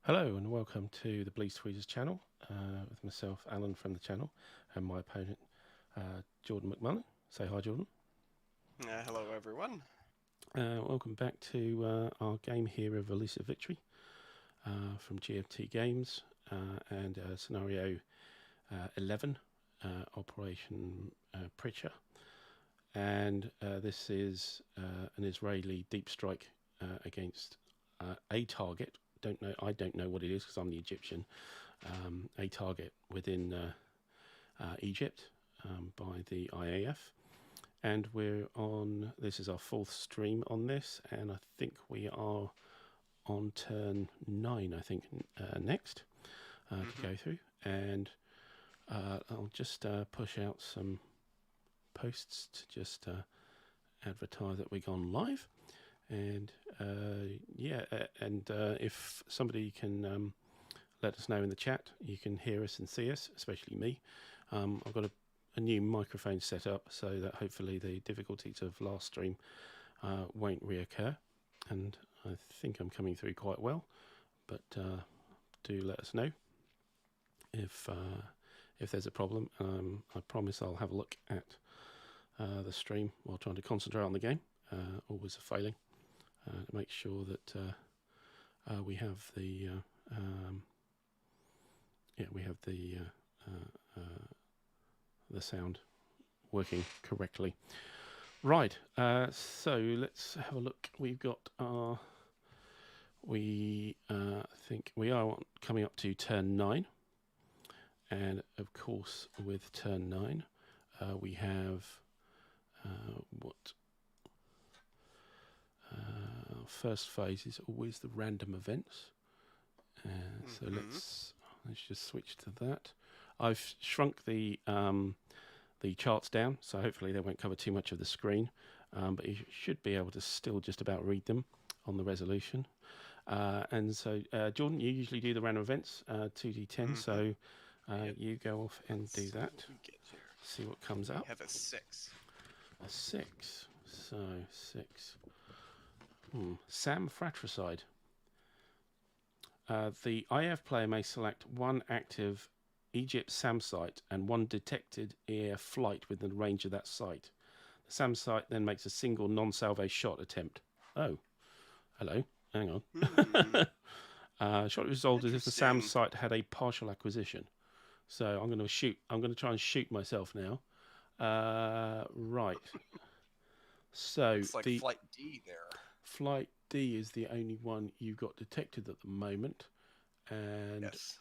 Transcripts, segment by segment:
Hello and welcome to the Bleeds Tweezers channel with myself, Alan from the channel, and my opponent, Jordan McMullen. Say hi, Jordan. Hello, everyone. Welcome back to our game here of Elusive Victory from GMT Games and scenario 11, Operation Pricha. And this is an Israeli deep strike against a target. I don't know what it is because I'm the Egyptian. A target within Egypt by the IAF, and we're on. This is our fourth stream on this, and I think we are on turn 9. I think next to go through, and I'll just push out some posts to just advertise that we're gone live. And if somebody can let us know in the chat, you can hear us and see us, especially me. I've got a new microphone set up so that hopefully the difficulties of last stream won't reoccur. And I think I'm coming through quite well, but do let us know if there's a problem. I promise I'll have a look at the stream while trying to concentrate on the game. Always a failing. To make sure that we have the the sound working correctly. Right. So let's have a look. We've got our. We think we are coming up to turn 9, and of course with turn 9, we have what. First phase is always the random events, so let's just switch to that. I've shrunk the charts down, so hopefully they won't cover too much of the screen, but you should be able to still just about read them on the resolution. And so, Jordan, you usually do the random events, 2d10, so you go off and do that. See what comes up. I have a 6. A 6. So 6. Sam Fratricide. The IF player may select one active Egypt SAM site and one detected air flight within the range of that site. The SAM site then makes a single non-salvo shot attempt. Oh, hello. Hang on. Shot resolved as if the SAM site had a partial acquisition. So I'm going to shoot. I'm going to try and shoot myself now. Right. So it's like Flight D there. Flight D is the only one you've got detected at the moment, and yes.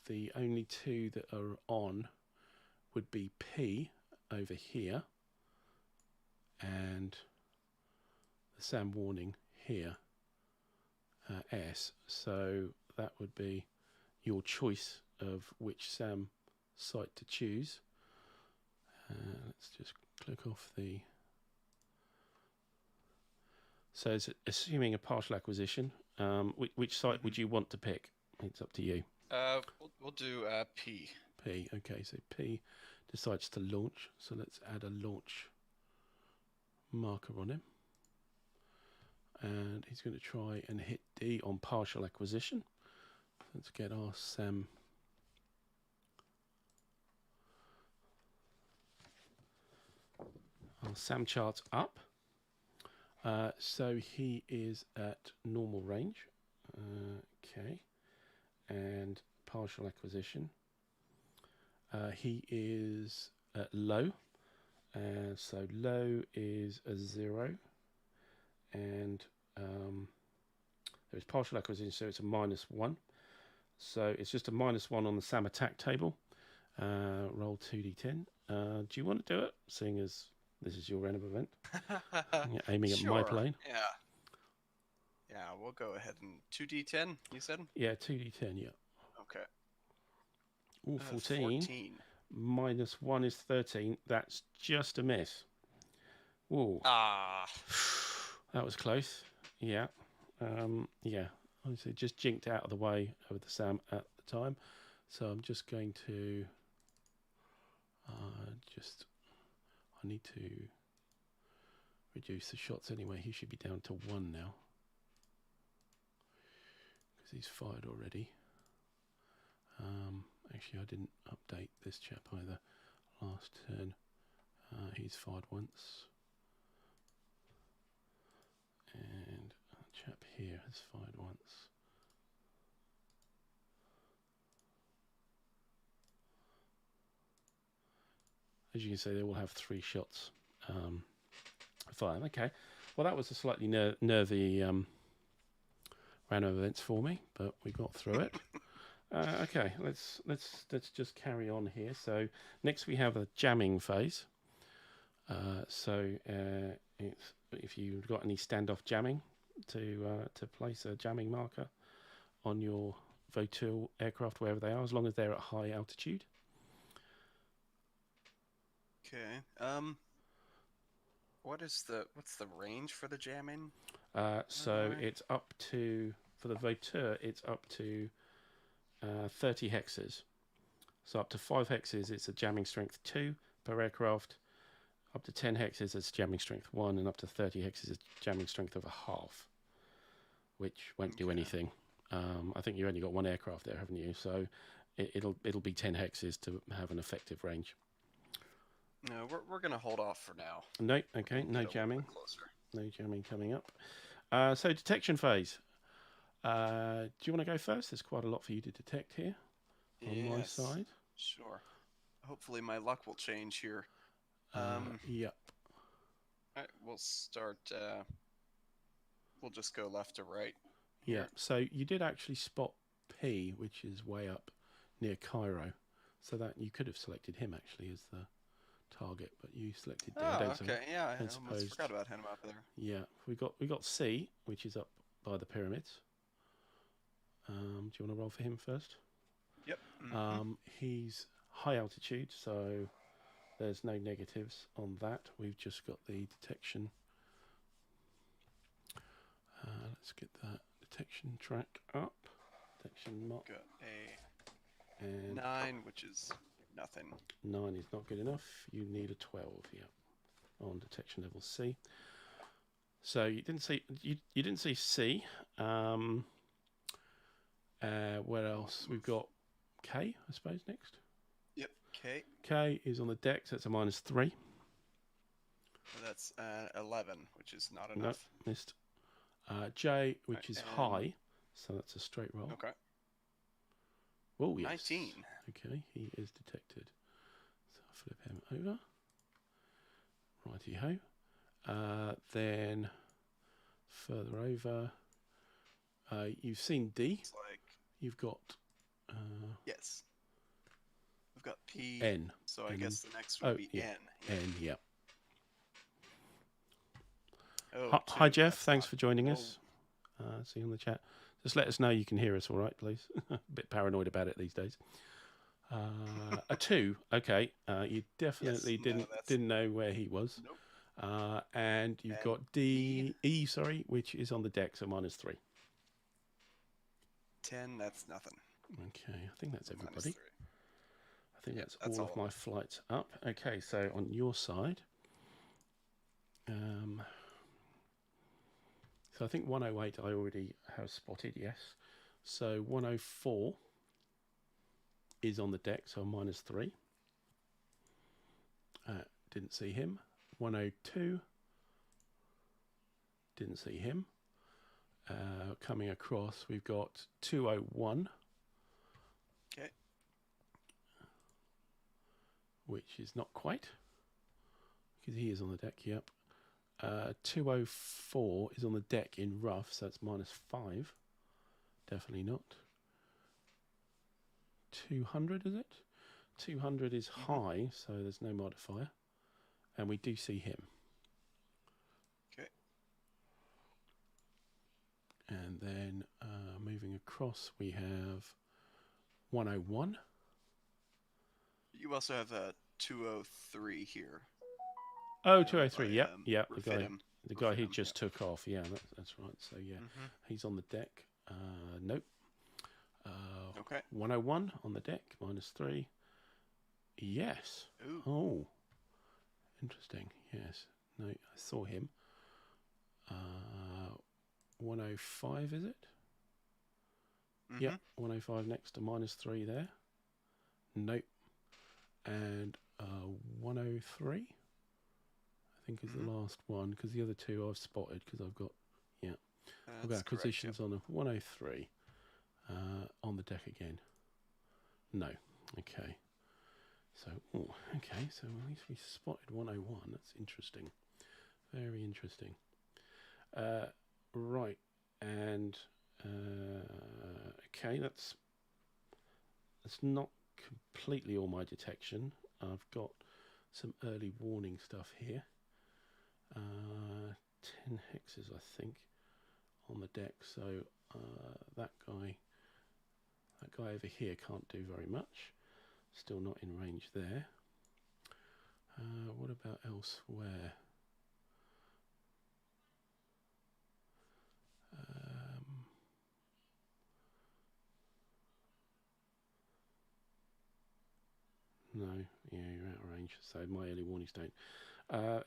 The only two that are on would be P over here and the SAM warning here, S. So that would be your choice of which SAM site to choose. Let's just click off the. So it's assuming a partial acquisition. Which site would you want to pick? It's up to you. We'll do P. P. Okay, so P decides to launch. So let's add a launch marker on him. And he's going to try and hit D on partial acquisition. Let's get our SAM. Our SAM charts up. So he is at normal range, okay, and partial acquisition. He is at low, so low is a 0, and there's partial acquisition, so it's a -1. So it's just a -1 on the SAM attack table. Roll 2d10. Do you want to do it, seeing as this is your random event? You're aiming at my plane. Yeah, we'll go ahead and 2d10, you said? Yeah, 2d10, yeah. Okay. Ooh, 14. -1 is 13. That's just a miss. Ooh. That was close. Yeah. Yeah. Honestly, just jinked out of the way of the SAM at the time. So I'm just going to I need to reduce the shots anyway. He should be down to 1 now. because he's fired already. Actually, I didn't update this chap either. Last turn, he's fired once. And a chap here has fired once. As you can see, they all have 3 shots fired. Okay, well that was a slightly nervy round of events for me, but we got through it. Okay, let's just carry on here. So next we have a jamming phase. It's if you've got any standoff jamming to place a jamming marker on your Vautour aircraft wherever they are, as long as they're at high altitude. Okay. What's the range for the jamming? It's up to, for the Vautour, it's up to 30 hexes. So up to 5 hexes, it's a jamming strength 2 per aircraft. Up to 10 hexes, it's jamming strength 1, and up to 30 hexes, it's jamming strength of a half, which won't do anything. I think you only got 1 aircraft there, haven't you? So it'll be 10 hexes to have an effective range. No, we're gonna hold off for now. No, okay, no jamming. No jamming coming up. So detection phase. Do you want to go first? There's quite a lot for you to detect here on my side. Sure. Hopefully my luck will change here. Yep. All right, we'll start. We'll just go left to right. Yeah. Here. So you did actually spot P, which is way up near Cairo. So that you could have selected him actually as the target, but you selected D. Oh, okay. Yeah, I almost suppose, forgot about him up there. Yeah, we got C, which is up by the pyramids. Do you want to roll for him first? Yep. He's high altitude, so there's no negatives on that. We've just got the detection. Let's get that detection track up. Detection mark. Got a and 9, which is nothing. 9 is not good enough. You need a 12, yeah, on detection level C. So you didn't see C. Where else? We've got K, I suppose, next. Yep, K. K is on the deck, so it's a -3. So that's 11, which is not enough. No, missed. J, which is high, so that's a straight roll. Okay. Oh, yes. 19. Okay, he is detected. So I'll flip him over. Righty-ho. Then further over, you've seen D. It's like... You've got... yes. We've got P. N. So I guess the next would be N. N, yeah. Oh, hi, Jeff. Thanks for joining us. See you on the chat. Just let us know you can hear us all right, please. A bit paranoid about it these days. A 2. Okay. You definitely didn't know where he was. Nope. And you've got E, which is on the deck, so -3. 10, that's nothing. Okay, I think that's everybody. -3. I think that's all of my flights up. Okay, so on your side, so I think 108 I already have spotted, yes. So 104 is on the deck, so -3. Didn't see him. 102, didn't see him. Coming across, we've got 201. Okay. Which is not quite, because he is on the deck, yep. 204 is on the deck in rough, so it's -5. Definitely not. 200, is it? 200 is high, so there's no modifier. And we do see him. Okay. And then moving across, we have 101. You also have a 203 here. Oh, 203, yep. The guy who just took. took off, yeah, that's right. So, yeah, he's on the deck. Nope. Okay. 101 on the deck, -3. Yes. Ooh. Oh, interesting. Yes. No, I saw him. 105, is it? Yep, 105 next to -3 there. Nope. And 103, I think, is the last one, because the other two I've spotted because I've got, I've got acquisitions on a 103 on the deck again. No. Okay. So, okay, so at least we spotted 101. That's interesting. Very interesting. Right, and okay, that's not completely all my detection. I've got some early warning stuff here. 10 hexes, I think, on the deck. So that guy over here can't do very much. Still not in range there. What about elsewhere? No, yeah, you're out of range. So my early warnings don't.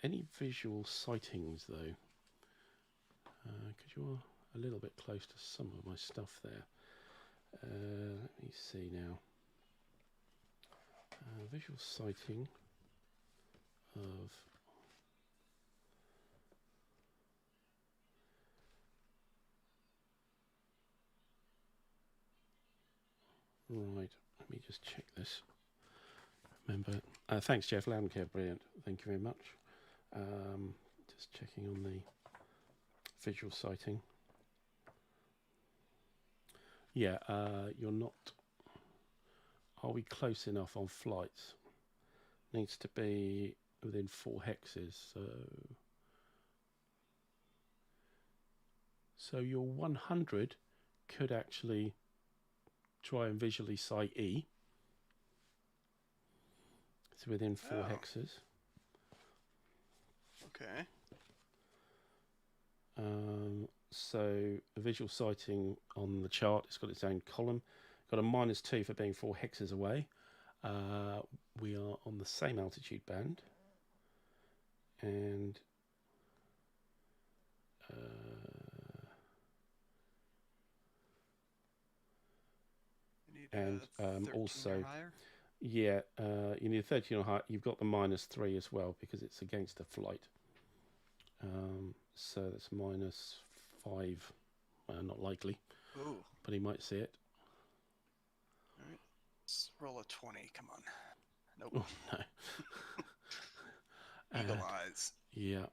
Any visual sightings though? Because you're a little bit close to some of my stuff there. Let me see now. Visual sighting of right. Let me just check this. Remember, thanks, Jeff. Loud and clear, brilliant. Thank you very much. Just checking on the visual sighting. Yeah, you're not. Are we close enough on flights? Needs to be within 4 hexes. So your 100 could actually try and visually sight E. It's within 4 hexes. Okay. So a visual sighting on the chart, it's got its own column. Got a -2 for being 4 hexes away. We are on the same altitude band. And also, yeah, you need a 13 or higher. You've got the -3 as well because it's against a flight. So that's -5. Not likely. Ooh. But he might see it. All right. Let's roll a 20. Come on. Nope. Oh, no. Eagle eyes. Yeah.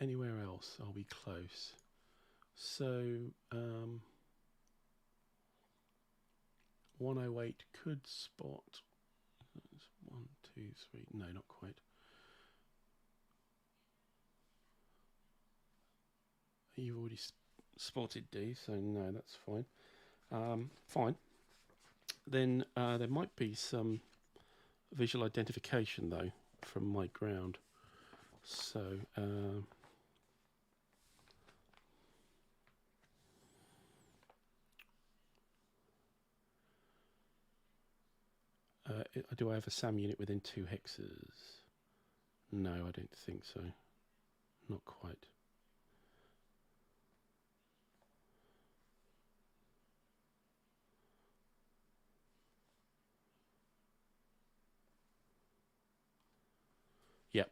Anywhere else? Are we close? So 108 could spot. 1, 2, 3. No, not quite. You've already spotted D, so no, that's fine. Fine. Then there might be some visual identification though from my ground. So do I have a SAM unit within 2 hexes? No, I don't think so. Not quite. Yep.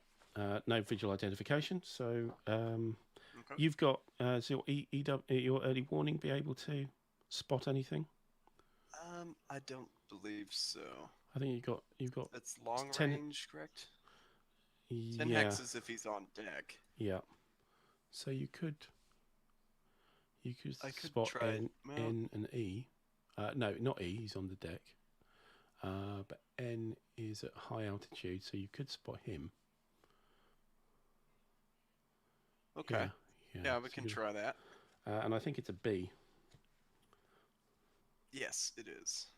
No visual identification. So okay. You've got so your early warning be able to spot anything? I don't believe so. I think you've got. It's long range, correct? 10 hexes if he's on deck. Yeah. So you could spot N and E. No, not E. He's on the deck. But N is at high altitude, so you could spot him. Okay. Yeah, we can try that. And I think it's a B. Yes, it is.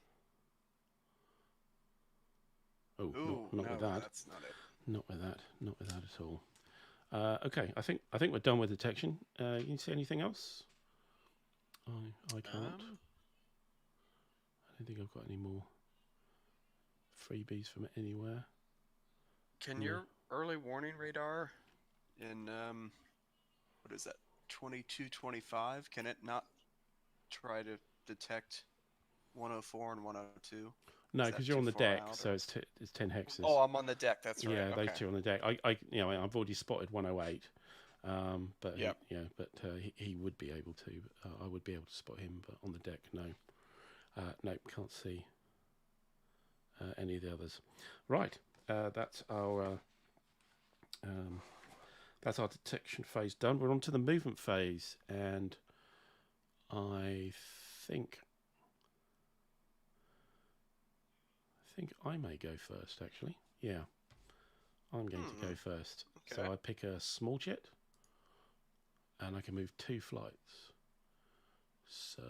Oh, not with that. That's not it. Not with that. Not with that at all. Okay, I think we're done with detection. You can see anything else? I can't. I don't think I've got any more freebies from anywhere. Can your early warning radar in what is that, 2225? Can it not try to detect 104 and 102? No, Is that because you're too on the far deck, out, so or? it's 10 hexes. Oh, I'm on the deck. That's right. Yeah, those Okay. two on the deck. I've already spotted 108. But Yep. he would be able to. I would be able to spot him, but on the deck, no. Nope, can't see any of the others. Right, that's our detection phase done. We're on to the movement phase, and I think I may go first. Actually, yeah, I'm going to go first. Okay. So I pick a small jet, and I can move 2 flights. So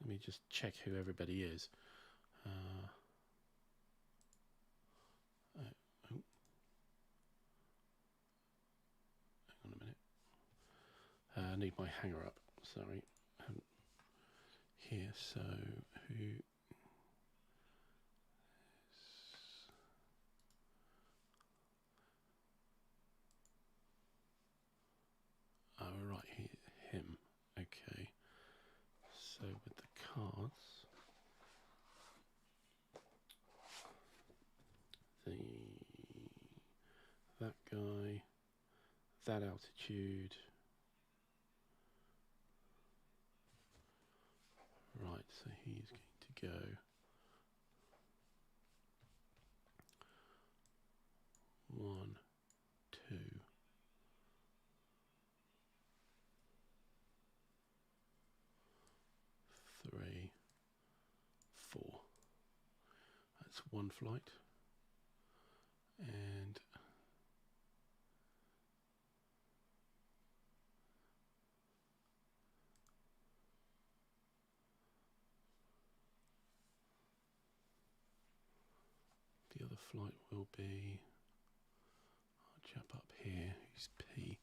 let me just check who everybody is. Hang on a minute. I need my hanger up. Sorry. Here, so who? Oh, right, him. Okay. So with the cards, that guy, that altitude. Right, so he's going to go 1, 2, 3, 4. That's 1 flight. And the other flight will be our chap up here, who's P.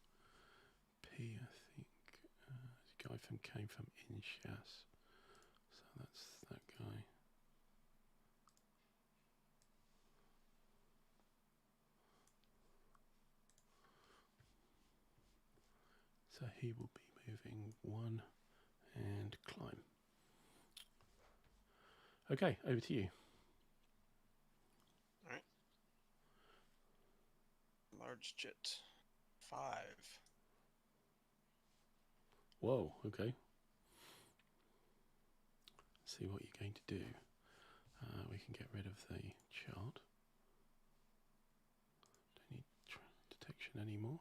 P, I think, this guy came from Inchas. So that's that guy. So he will be moving 1 and climb. Okay, over to you. All right. Large jet 5. Whoa, okay. See what you're going to do. We can get rid of the chart. Don't need detection anymore.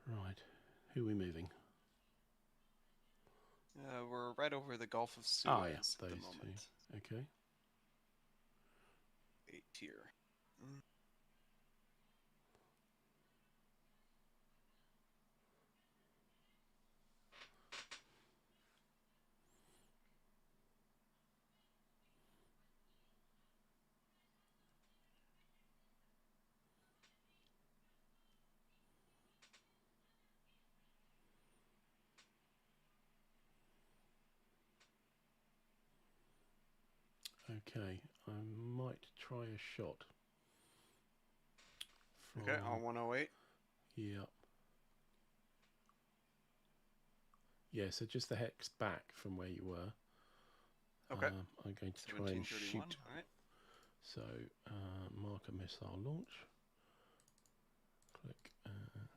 Right, who are we moving? We're right over the Gulf of Suez Yeah, at the those moment. 2. Okay. 8 tier. Okay, I might try a shot. Okay, on 108. Yep. Yeah, so just the hex back from where you were. Okay. I'm going to try and shoot. All right. So mark a missile launch. Click and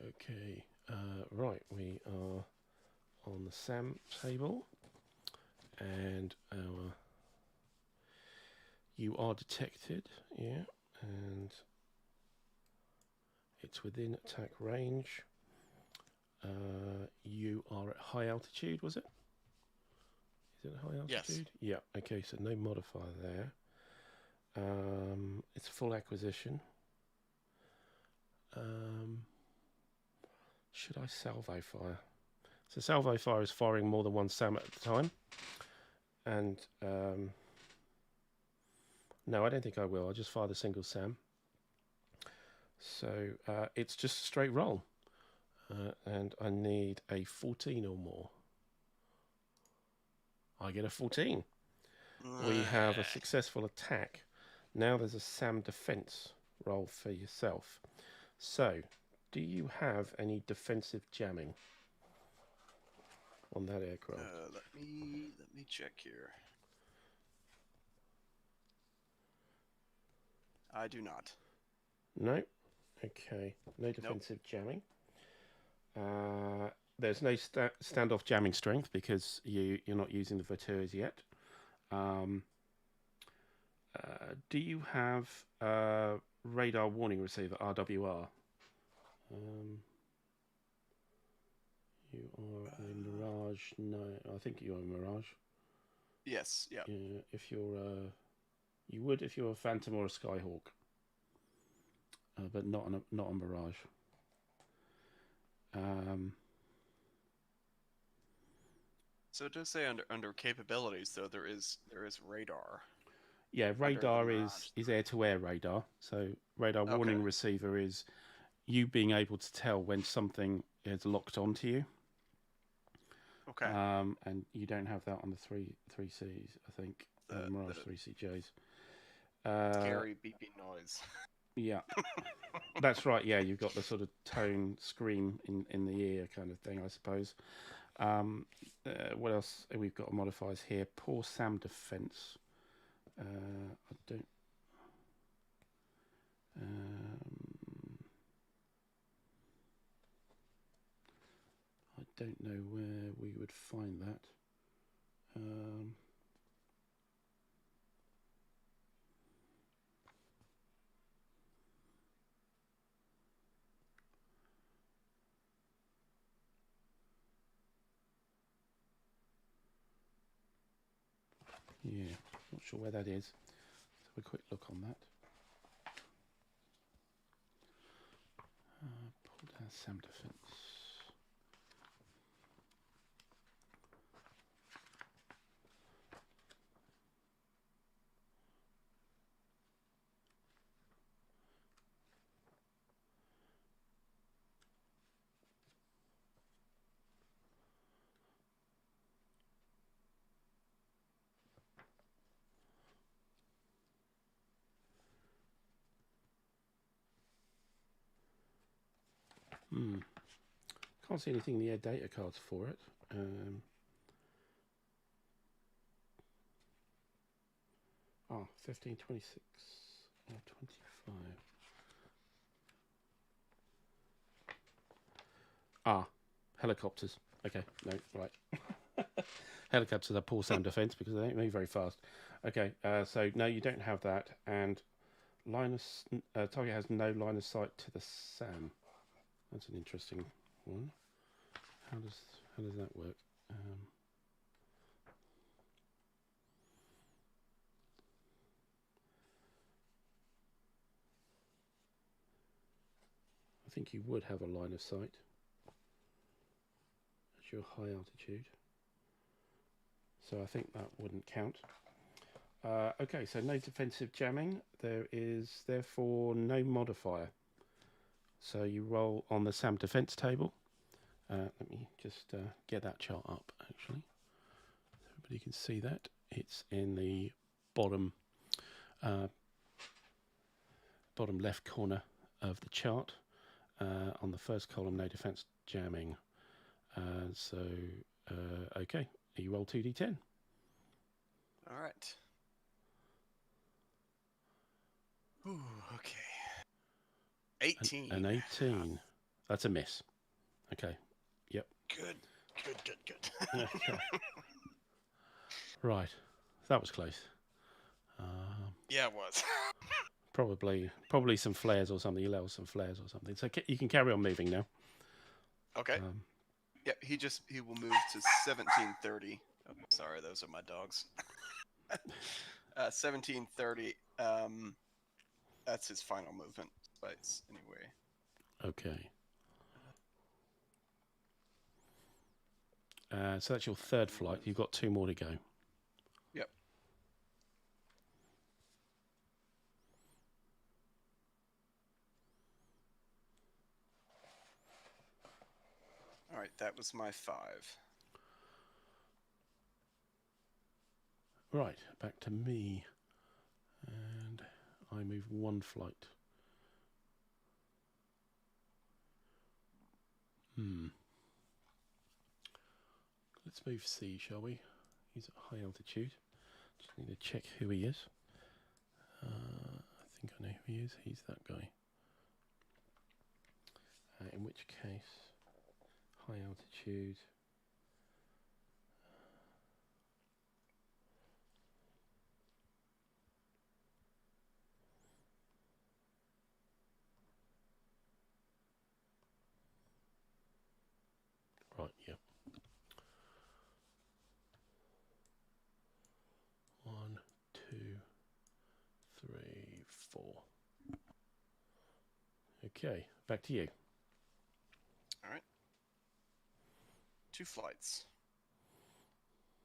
okay. Right, we are on the SAM table, and you are detected. Yeah, and it's within attack range. You are at high altitude, was it? Is it high altitude? Yes. Yeah, okay, so no modifier there. It's full acquisition. Should I salvo fire? So salvo fire is firing more than one SAM at a time. And no, I don't think I will. I'll just fire the single SAM. So it's just a straight roll. And I need a 14 or more. I get a 14. We have a successful attack. Now there's a SAM defense roll for yourself. So, do you have any defensive jamming on that aircraft? Let me check here. I do not. No. Okay. No defensive jamming. There's no standoff jamming strength because you're not using the Verteurs yet. Do you have radar warning receiver, RWR? You are a Mirage. No, I think you're a Mirage. Yes. Yeah. If you're, you would if you're a Phantom or a Skyhawk, but not a Mirage. So it does say under capabilities, though there is radar. Yeah, radar is air-to-air radar. So radar warning receiver is you being able to tell when something is locked onto you. Okay. And you don't have that on the 3Cs, I think. Mirage 3CJs. Scary beeping noise. Yeah. That's right. Yeah, you've got the sort of tone scream in the ear kind of thing, I suppose. What else? We've got modifiers here. Poor SAM defense. I don't know where we would find that. Yeah, not sure where that is. Let's have a quick look on that. Pull down SAM defense. Can't see anything in the air data cards for it. 15, 26, 25. Helicopters. Okay, no, right. Helicopters are poor SAM defense because they don't move very fast. Okay, so no, you don't have that, and target has no line of sight to the SAM. That's an interesting one. How does that work? I think you would have a line of sight at your high altitude. So I think that wouldn't count. Okay, so no defensive jamming. There is therefore no modifier. So you roll on the SAM defense table. Let me just get that chart up, actually. So everybody can see that. It's in the bottom left corner of the chart. On the first column, no defense jamming. Okay, you roll 2d10. All right. Ooh, okay. 18. An 18. That's a miss. Okay. Yep. Good. Okay. Right. That was close. Yeah, it was. Probably some flares or something. You let off some flares or something. So you can carry on moving now. Okay. Yeah, he will move to 1730. Oh, sorry, those are my dogs. 1730. That's his final movement space, anyway. Okay. So that's your third flight. You've got 2 more to go. Yep. right, that was my 5. Right, back to me. And I move 1 flight. Let's move C, shall we? He's at high altitude. Just need to check who he is. I think I know who he is. He's that guy. In which case, high altitude. Right, yeah. 1, 2, 3, 4. Okay, back to you. All right. 2 flights.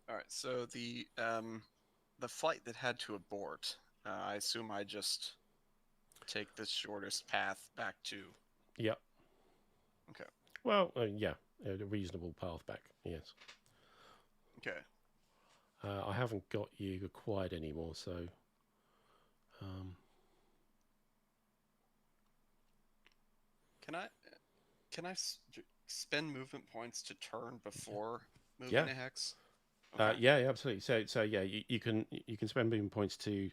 All right, so the flight that had to abort, I assume I just take the shortest path back to... Yep. Okay. Well, yeah, a reasonable path back, yes. Okay. I haven't got you acquired anymore, so... Can I spend movement points to turn before moving a hex? Okay. Yeah, absolutely. So yeah, you can spend movement points to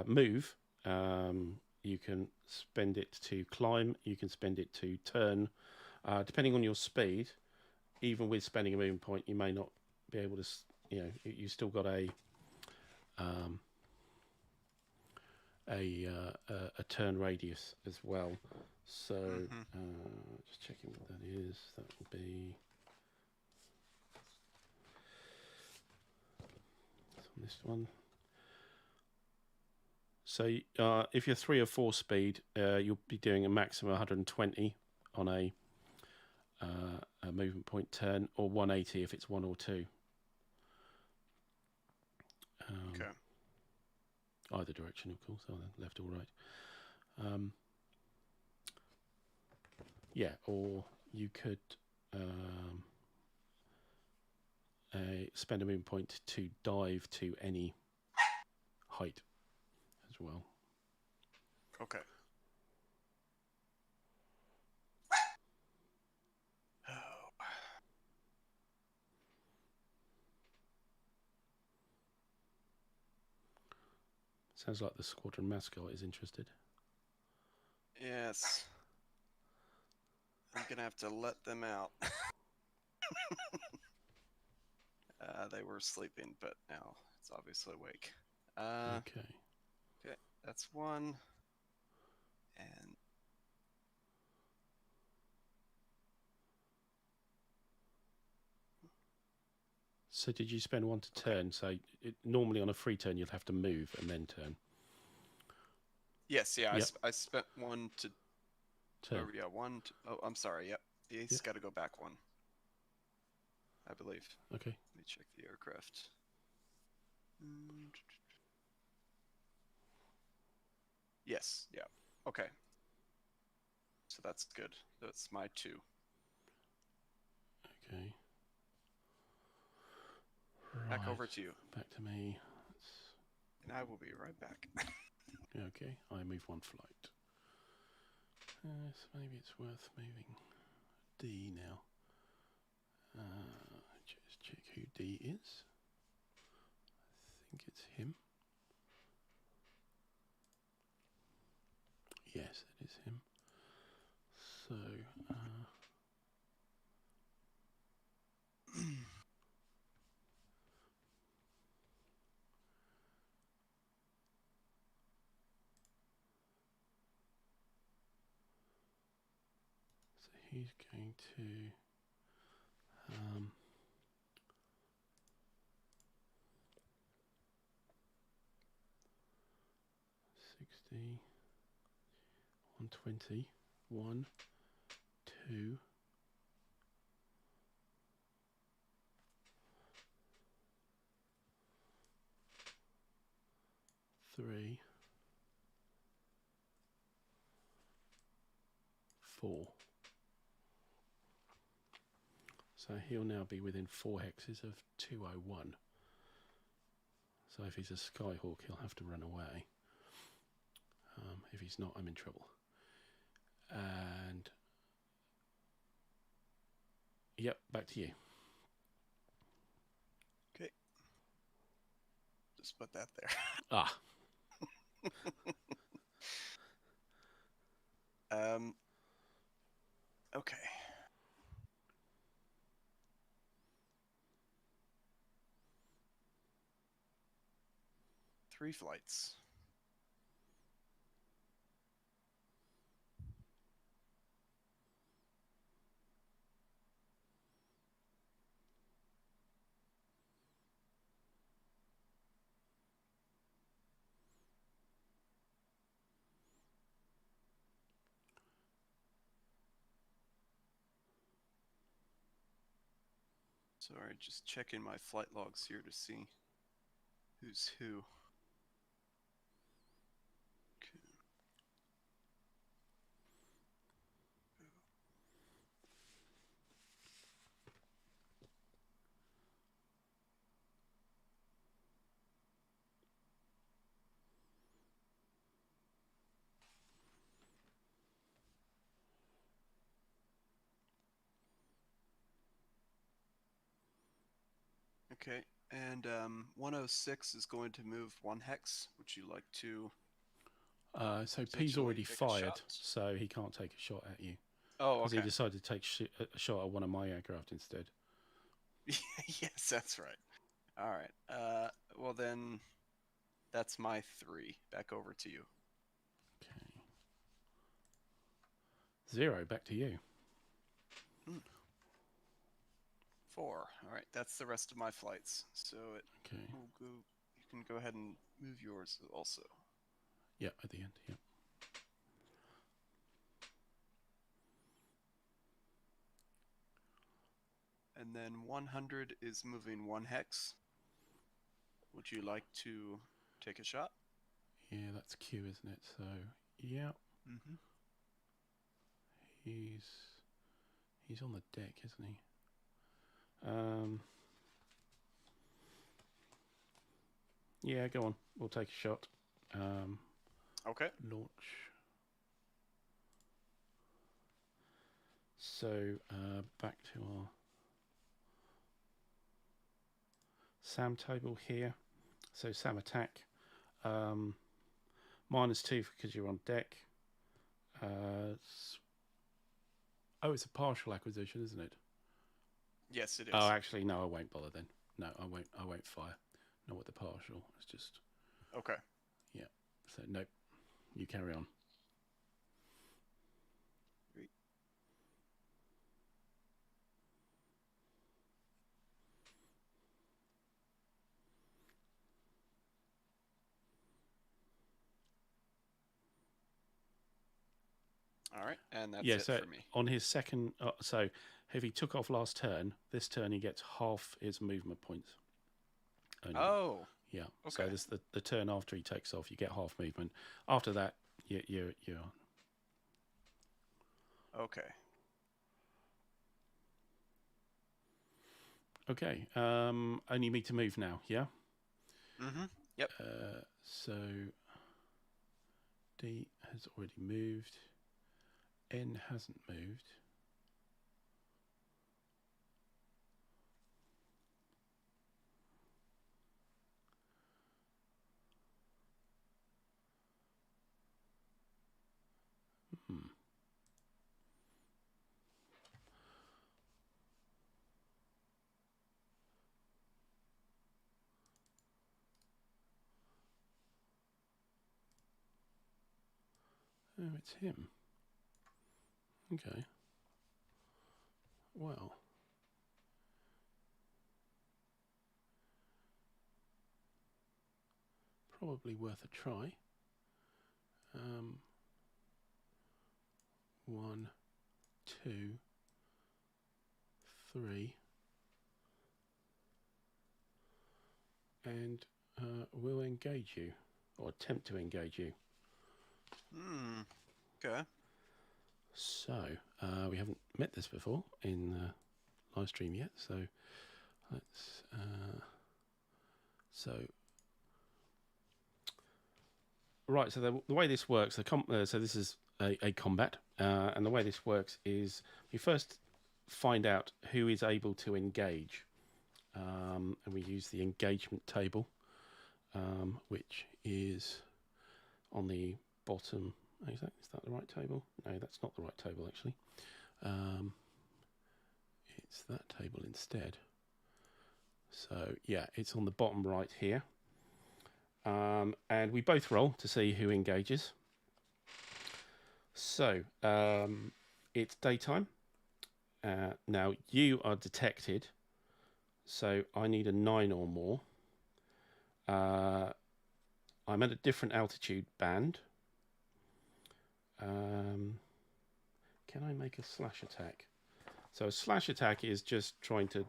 move. You can spend it to climb. You can spend it to turn. Depending on your speed, even with spending a movement point, you may not be able to. You still got a turn radius as well. So just checking what that is. That would be on this one. So if you're 3 or 4 speed, you'll be doing a maximum 120 on a movement point turn, or 180 if it's 1 or 2. Okay. Either direction, of course, either left or right. Yeah, or you could spend a movement point to dive to any height as well. Okay. Sounds like the squadron mascot is interested. Yes. I'm going to have to let them out. They were sleeping, but now it's obviously awake. Okay. Okay, that's 1. And so did you spend 1 to turn? So normally on a free turn, you'll have to move and then turn. yes, yeah, Yep. I spent 1 to turn. Oh, yeah, 1 to... Oh, I'm sorry, yep. He's got to go back 1, I believe. Okay. Let me check the aircraft. Yes, yeah. Okay. So that's good. That's my 2. Okay. Back Right. over to you. Back to me. And I will be right back. Okay, I move 1 flight. So maybe it's worth moving D now. Just check who D is. I think it's him. Yes, it is him. So, he's going to 60, 120, 1, 2, 3, 4. So he'll now be within 4 hexes of 201. So if he's a Skyhawk, he'll have to run away. If he's not, I'm in trouble. And yep, back to you. Okay. Just put that there. Ah. Okay. Three flights. Sorry, just checking my flight logs here to see who's who. Okay, and 106 is going to move 1 hex. Would you like to? So P's already take a fired, shot? so he can't take a shot at you. Oh, Because okay. he decided to take a shot at one of my aircraft instead. Yes, that's right. All right. Well then, that's my 3. Back over to you. Okay. 0, back to you. 4. All right, that's the rest of my flights. So it Okay. will go. You can go ahead and move yours also. Yeah, at the end. Yeah. And then 100 is moving 1 hex. Would you like to take a shot? Yeah, that's Q, isn't it? So yeah. Mm-hmm. He's on the deck, isn't he? Yeah, go on. We'll take a shot. Okay. Launch. So back to our SAM table here. So SAM attack. -2 because you're on deck. It's a partial acquisition, isn't it? Yes, it is. Oh, actually, no, I won't bother then. No, I won't fire. Not with the partial. It's just. Okay. Yeah. So nope. You carry on. Great. All right, and that's it so for me. on his second, so if he took off last turn, this turn he gets half his movement points. Only. Oh. Yeah. Okay. So this the turn after he takes off, you get half movement. After that, you're on. Okay. Okay. Only me to move now. Yeah. Mm-hmm. Yep. So D has already moved. N hasn't moved. Oh, it's him. Okay. Well. Probably worth a try. 1, 2, 3. And we'll engage you. Or attempt to engage you. Okay. So, we haven't met this before in live stream yet. So let's right. So the way this works, so this is a combat, and the way this works is we first find out who is able to engage, and we use the engagement table, which is on the bottom. Is that the right table? No, that's not the right table actually. It's that table instead. So yeah, it's on the bottom right here. And we both roll to see who engages. So it's daytime. Now you are detected. So I need a 9 or more. I'm at a different altitude band. Can I make a slash attack? So a slash attack is just trying to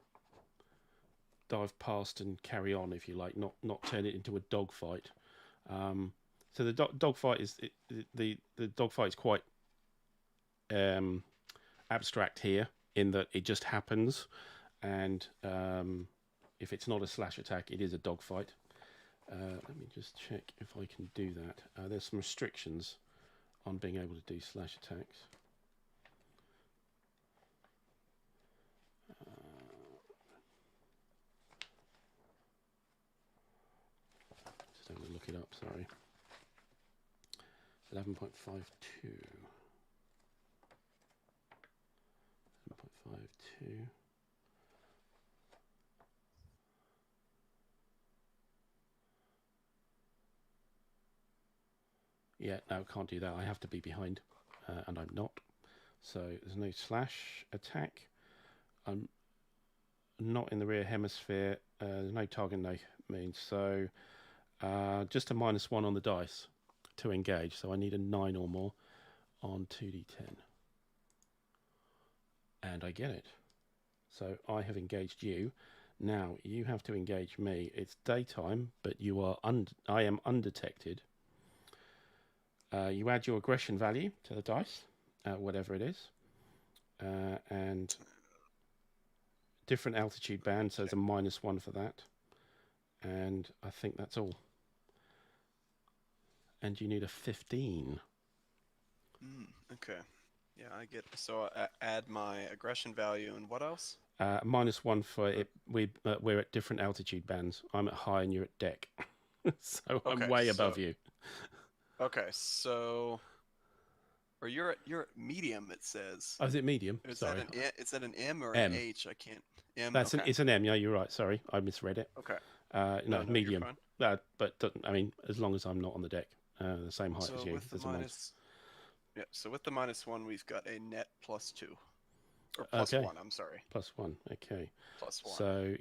dive past and carry on, if you like, not turn it into a dogfight. So the dogfight is the dogfight is quite abstract here in that it just happens, and if it's not a slash attack, it is a dogfight. Let me just check if I can do that. There's some restrictions on being able to do slash attacks. Just having to look it up, sorry. 11.52. 11.52. Yeah, no, can't do that. I have to be behind, and I'm not. So there's no slash attack. I'm not in the rear hemisphere. There's no target, no means. So just a -1 on the dice to engage. So I need a 9 or more on 2d10. And I get it. So I have engaged you. Now you have to engage me. It's daytime, but you are I am undetected. You add your aggression value to the dice, whatever it is, and different altitude band, so there's a -1 for that. And I think that's all. And you need a 15. Okay. Yeah, I get. So I add my aggression value and what else? -1 for it. We're at different altitude bands. I'm at high and you're at deck, so I'm way above you. Okay, so, or you're at medium. It says. Oh, is it medium? Is Sorry. is that an M or M. an H? I can't. M. That's it's an M. Yeah, you're right. Sorry, I misread it. Okay. No, medium. But I mean, as long as I'm not on the deck, the same height as you. With the yeah. So with the -1, we've got a net +2, or +1. I'm sorry. +1. Okay. +1. So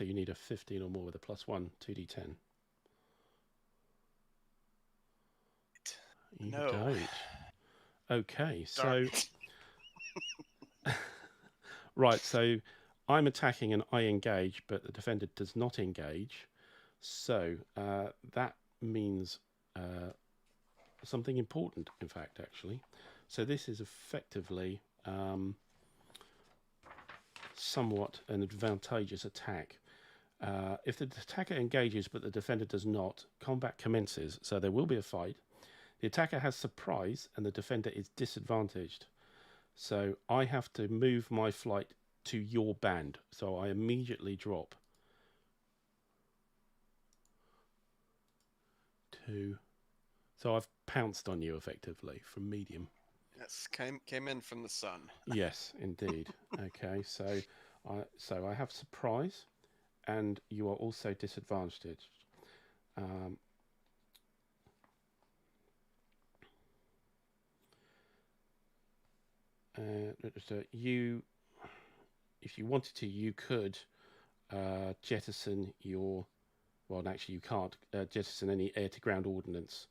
you need a 15 or more with a +1, 2d10. You don't. Okay, so right, so I'm attacking and I engage, but the defender does not engage. So that means something important, in fact, actually. So this is effectively somewhat an advantageous attack. If the attacker engages but the defender does not, combat commences. So there will be a fight. The attacker has surprise and the defender is disadvantaged. So I have to move my flight to your band. So I immediately drop 2. So I've pounced on you effectively from medium. Yes, came in from the sun. Yes, indeed. Okay, so I have surprise, and you are also disadvantaged. So if you wanted to, you could jettison your. Well, actually, you can't jettison any air-to-ground ordnance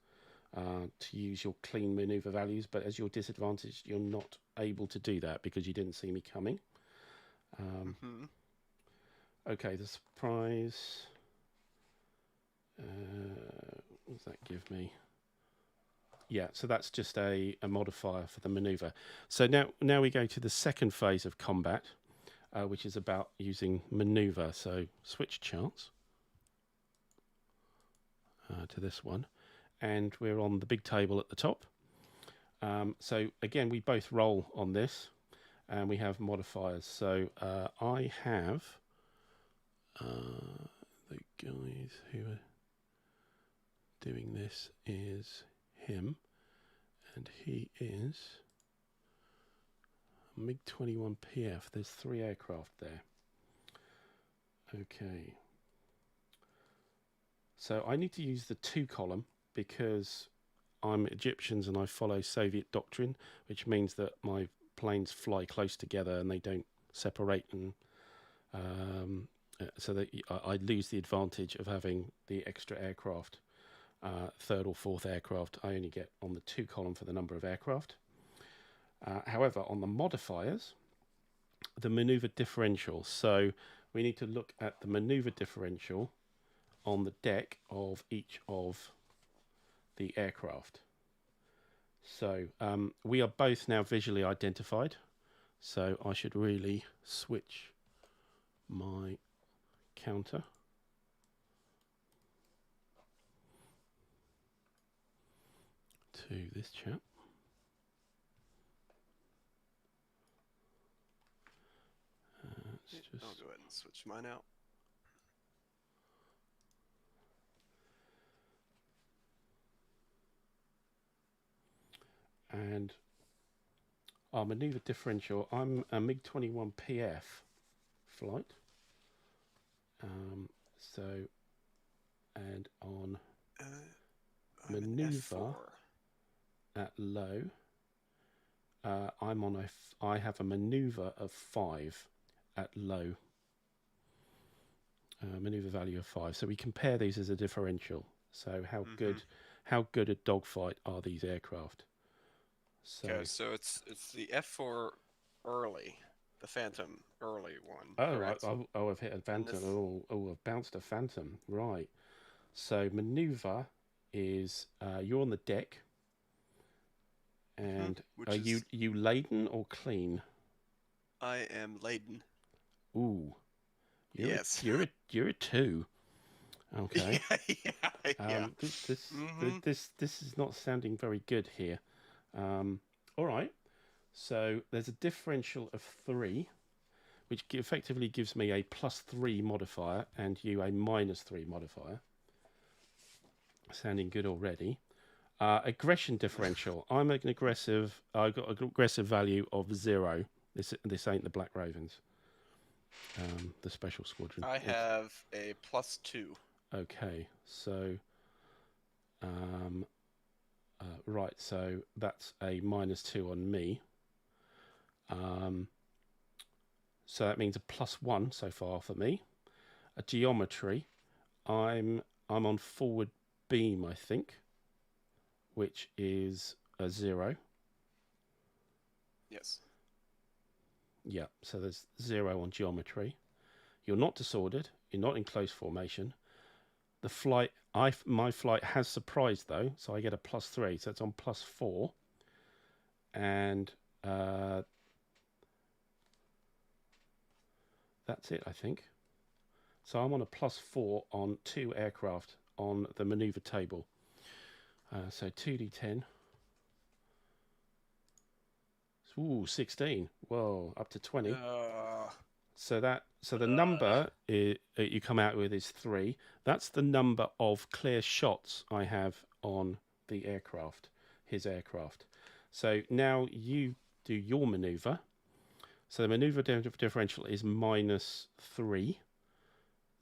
to use your clean maneuver values. But as you're disadvantaged, you're not able to do that because you didn't see me coming. Okay, the surprise. What does that give me? Yeah, so that's just a modifier for the maneuver. So now we go to the second phase of combat, which is about using maneuver. So switch charts to this one, and we're on the big table at the top. So again, we both roll on this, and we have modifiers. So I have the guys who are doing this is him, and he is MiG-21 PF. There's 3 aircraft there. Okay. So I need to use the 2 column because I'm Egyptians and I follow Soviet doctrine, which means that my planes fly close together and they don't separate, and so that I lose the advantage of having the extra aircraft, 3rd or 4th aircraft. I only get on the 2 column for the number of aircraft. However, on the modifiers, the maneuver differential. So we need to look at the maneuver differential on the deck of each of the aircraft. So we are both now visually identified. So I should really switch my counter. To this chap. I'll go ahead and switch mine out. And our maneuver differential, I'm a MiG-21 PF flight. So, and on maneuver at low, I have a maneuver of 5 at low. Maneuver value of 5. So we compare these as a differential. So how good a dogfight are these aircraft? So, okay, so it's the F4 early, the Phantom early one. Oh, I've hit a Phantom. I've bounced a Phantom. Right. So maneuver is you're on the deck, and are you laden or clean? I am laden. Ooh. Yes. You're a 2. Okay. Yeah. This is not sounding very good here. All right. So there's a differential of 3, which effectively gives me a +3 modifier and you a -3 modifier. Sounding good already. Aggression differential. I'm an aggressive. I got an aggressive value of 0. This ain't the Black Ravens. The special squadron. I have a +2. Okay, so right, so that's a -2 on me. So that means a +1 so far for me. A geometry, I'm on forward beam, I think, which is a 0. Yes. Yeah, so there's 0 on geometry. You're not disordered. You're not in close formation. The flight, my flight has surprised though, so I get a +3, so it's on +4, and that's it, I think. So I'm on a +4 on 2 aircraft on the maneuver table. So 2d10. Ooh, 16. Whoa, up to 20. So the number you come out with is 3. That's the number of clear shots I have on the aircraft, his aircraft. So now you do your maneuver. So the maneuver differential is -3.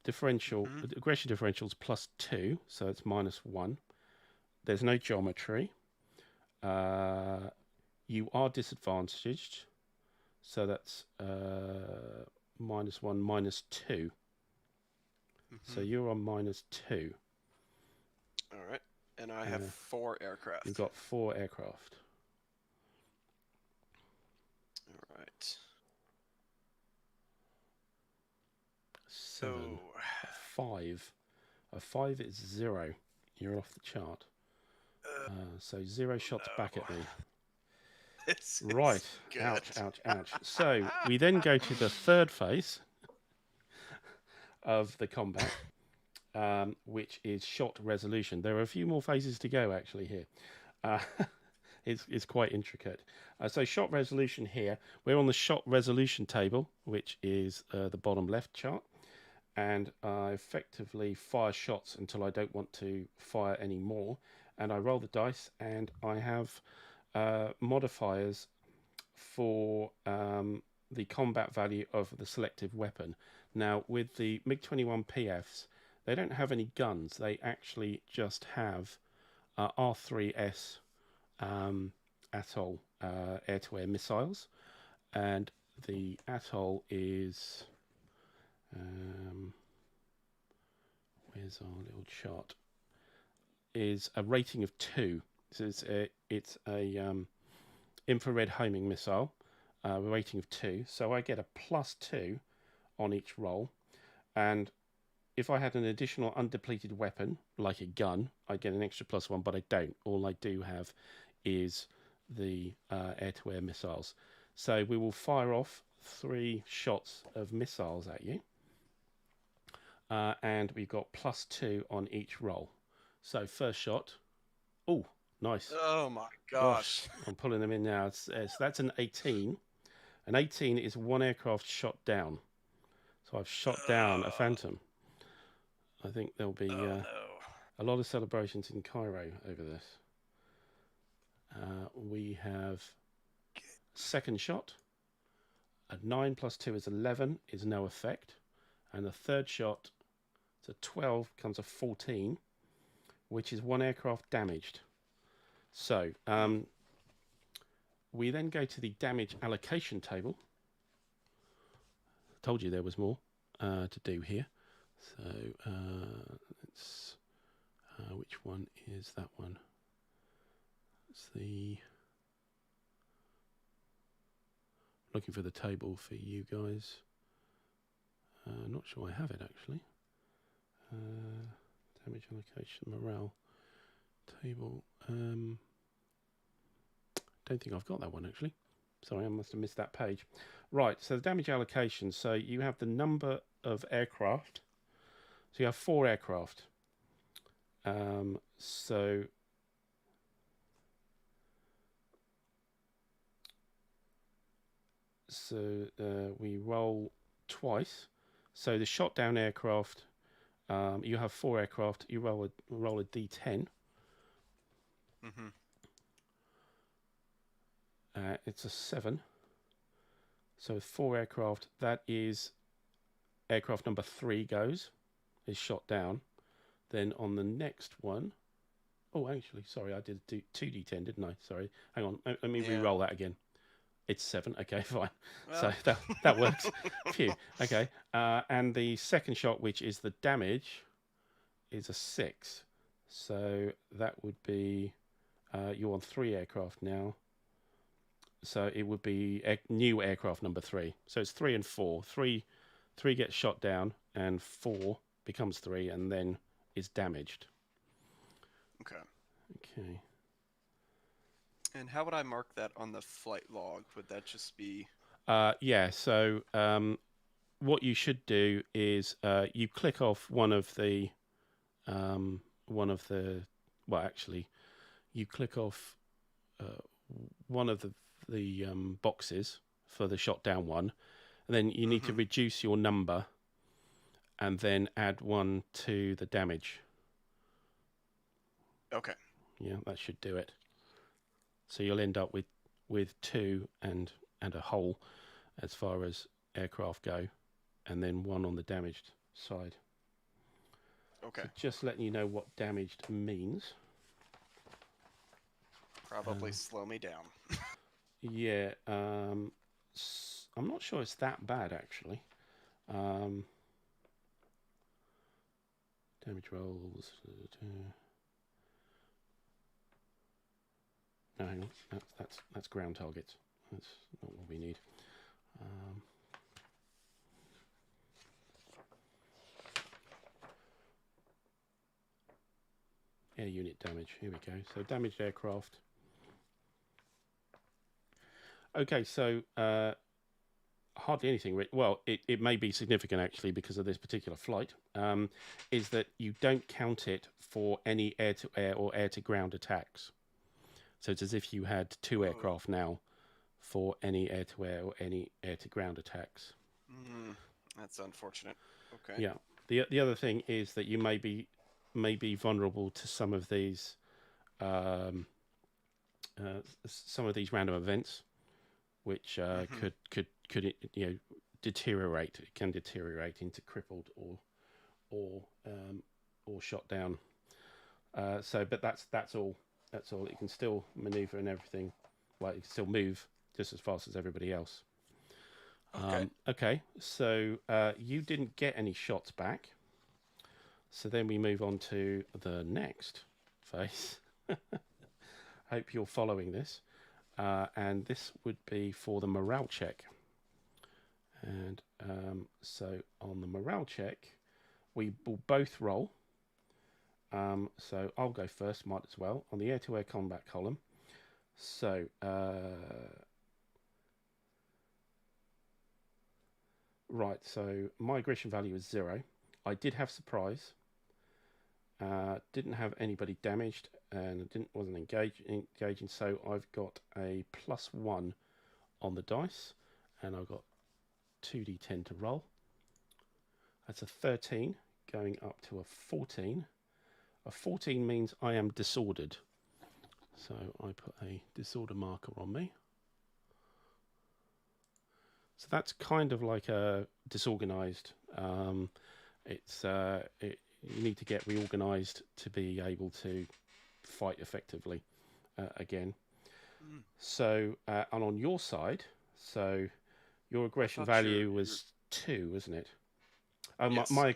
Differential aggression differential is +2, so it's -1. There's no geometry. You are disadvantaged, so that's -1, -2. So you're on -2. All right, and I have 4 aircraft. You've got 4 aircraft. All right. 7. A 5. A 5 is 0. You're off the chart. So 0 shots back at me. This Right. is good. Ouch, ouch, ouch. So we then go to the third phase of the combat, which is shot resolution. There are a few more phases to go actually here. Uh, it's quite intricate. So shot resolution here. We're on the shot resolution table, which is the bottom left chart. And I effectively fire shots until I don't want to fire any more. And I roll the dice, and I have modifiers for the combat value of the selective weapon. Now, with the MiG-21 PFs, they don't have any guns. They actually just have R3S Atoll air-to-air missiles. And the Atoll is... where's our little chart? Is a rating of 2. So it's a infrared homing missile, rating of 2. So I get a +2 on each roll, and if I had an additional undepleted weapon like a gun, I get an extra +1, but I don't. All I do have is the air-to-air missiles. So we will fire off 3 shots of missiles at you, and we've got +2 on each roll. So first shot, oh, nice. Oh my gosh. I'm pulling them in now. So that's an 18. An 18 is 1 aircraft shot down. So I've shot down a Phantom. I think there'll be a lot of celebrations in Cairo over this. We have second shot. A 9 + 2 is 11, is no effect. And the third shot, it's a 12, becomes a 14, which is 1 aircraft damaged. So we then go to the damage allocation table. Told you there was more to do here. So it's which one is that one? It's the... Looking for the table for you guys. Not sure I have it actually. Damage allocation morale table. Don't think I've got that one actually. Sorry, I must have missed that page. Right, so the damage allocation. So you have the number of aircraft. So you have 4 aircraft. So we roll twice. So the shot down aircraft, you have 4 aircraft. You roll a d10. Mm-hmm. It's a 7. So 4 aircraft. That is aircraft number 3 is shot down. Then on the next one, oh, actually, sorry, I did 2d10, didn't I? Sorry, hang on. Let me re-roll that again. It's 7. Okay, fine. Well. So that works. Phew. Okay. And the second shot, which is the damage, is a 6. So that would be you're on 3 aircraft now. So it would be new aircraft number 3. So it's 3 and 4. 3 gets shot down, and 4 becomes 3, and then is damaged. Okay. Okay. And how would I mark that on the flight log? Would that just be... Yeah, so what you should do is you click off one of the well, actually, you click off one of the boxes for the shot down one, and then you need to reduce your number and then add 1 to the damage. Okay. Yeah, that should do it. So you'll end up with 2 and a hole as far as aircraft go, and then 1 on the damaged side. Okay. So just letting you know what damaged means. Probably slow me down. Yeah, I'm not sure it's that bad actually. Damage rolls. No, hang on. That's ground targets. That's not what we need. Air unit damage. Here we go. So damaged aircraft. Okay, so hardly anything. Well, it may be significant actually because of this particular flight. Is that you don't count it for any air-to-air or air-to-ground attacks. So it's as if you had two aircraft now for any air-to-air or any air-to-ground attacks. That's unfortunate. Okay. Yeah. The other thing is that you may be vulnerable to some of these random events, which could deteriorate. It can deteriorate into crippled or shot down. But that's all. That's all. It can still maneuver and everything. Well, it can still move just as fast as everybody else. Okay. So you didn't get any shots back. So then we move on to the next phase. Hope you're following this. And this would be for the morale check. And so on the morale check, we will both roll. So I'll go first, might as well, on the air-to-air combat column. So right, so my aggression value is 0. I did have surprise. Didn't have anybody damaged, and wasn't engaging. So I've got a +1 on the dice, and I've got 2d10 to roll. That's a 13 going up to a 14. A 14 means I am disordered. So I put a disorder marker on me. So that's kind of like a disorganized. You need to get reorganized to be able to fight effectively again. So and on your side, so your aggression value was 2, wasn't it? Yes. My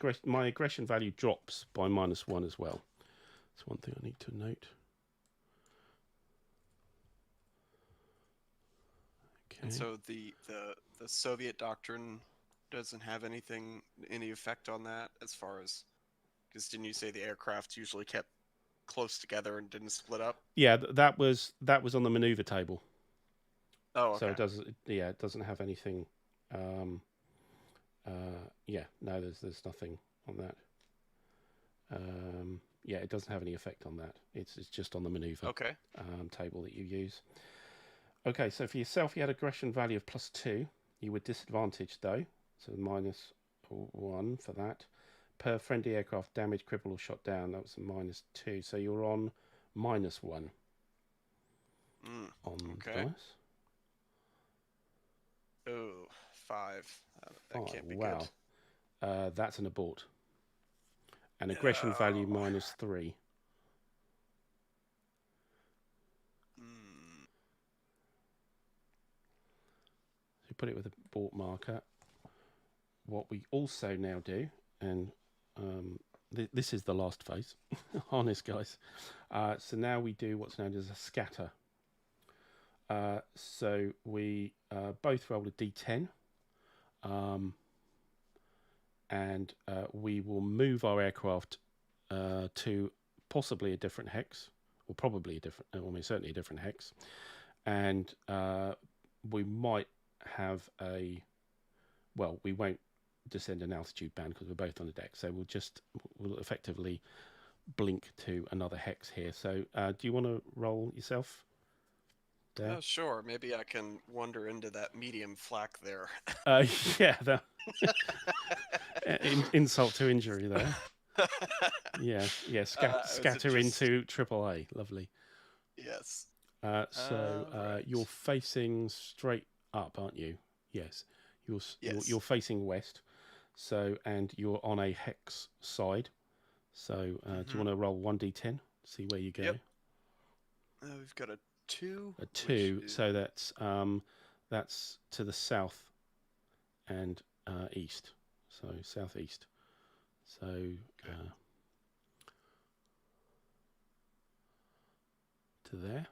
aggression value drops by -1 as well. That's one thing I need to note. Okay. And so the Soviet doctrine doesn't have any effect on that, as far as, because didn't you say the aircraft usually kept close together and didn't split up? Yeah, that was on the maneuver table. Oh, okay. So it doesn't have anything. No, there's nothing on that. It doesn't have any effect on that. It's just on the maneuver table that you use. Okay, so for yourself, you had aggression value of +2. You were disadvantaged though, so -1 for that. Per friendly aircraft damaged, crippled, or shot down, that was a -2. So you're on -1 on the dice. Oh, 5. That can't be good. That's an abort. And aggression value -3. So you put it with a abort marker. What we also now do, and this is the last phase, honest guys. So now we do what's known as a scatter. So we both roll a d10, and we will move our aircraft to possibly a different hex, or probably a different, certainly a different hex, and we might have we won't descend an altitude band because we're both on the deck, so we'll effectively blink to another hex here. So do you want to roll yourself there? Oh, sure. Maybe I can wander into that medium flak there. That insult to injury there. Scatter into AAA. Lovely. Yes. Right. You're facing straight up, aren't you? Yes. You're facing west. So, and you're on a hex side. So, do you want to roll 1d10? See where you go. Yep. We've got a 2. A 2. So that's to the south and east. So southeast. So to there.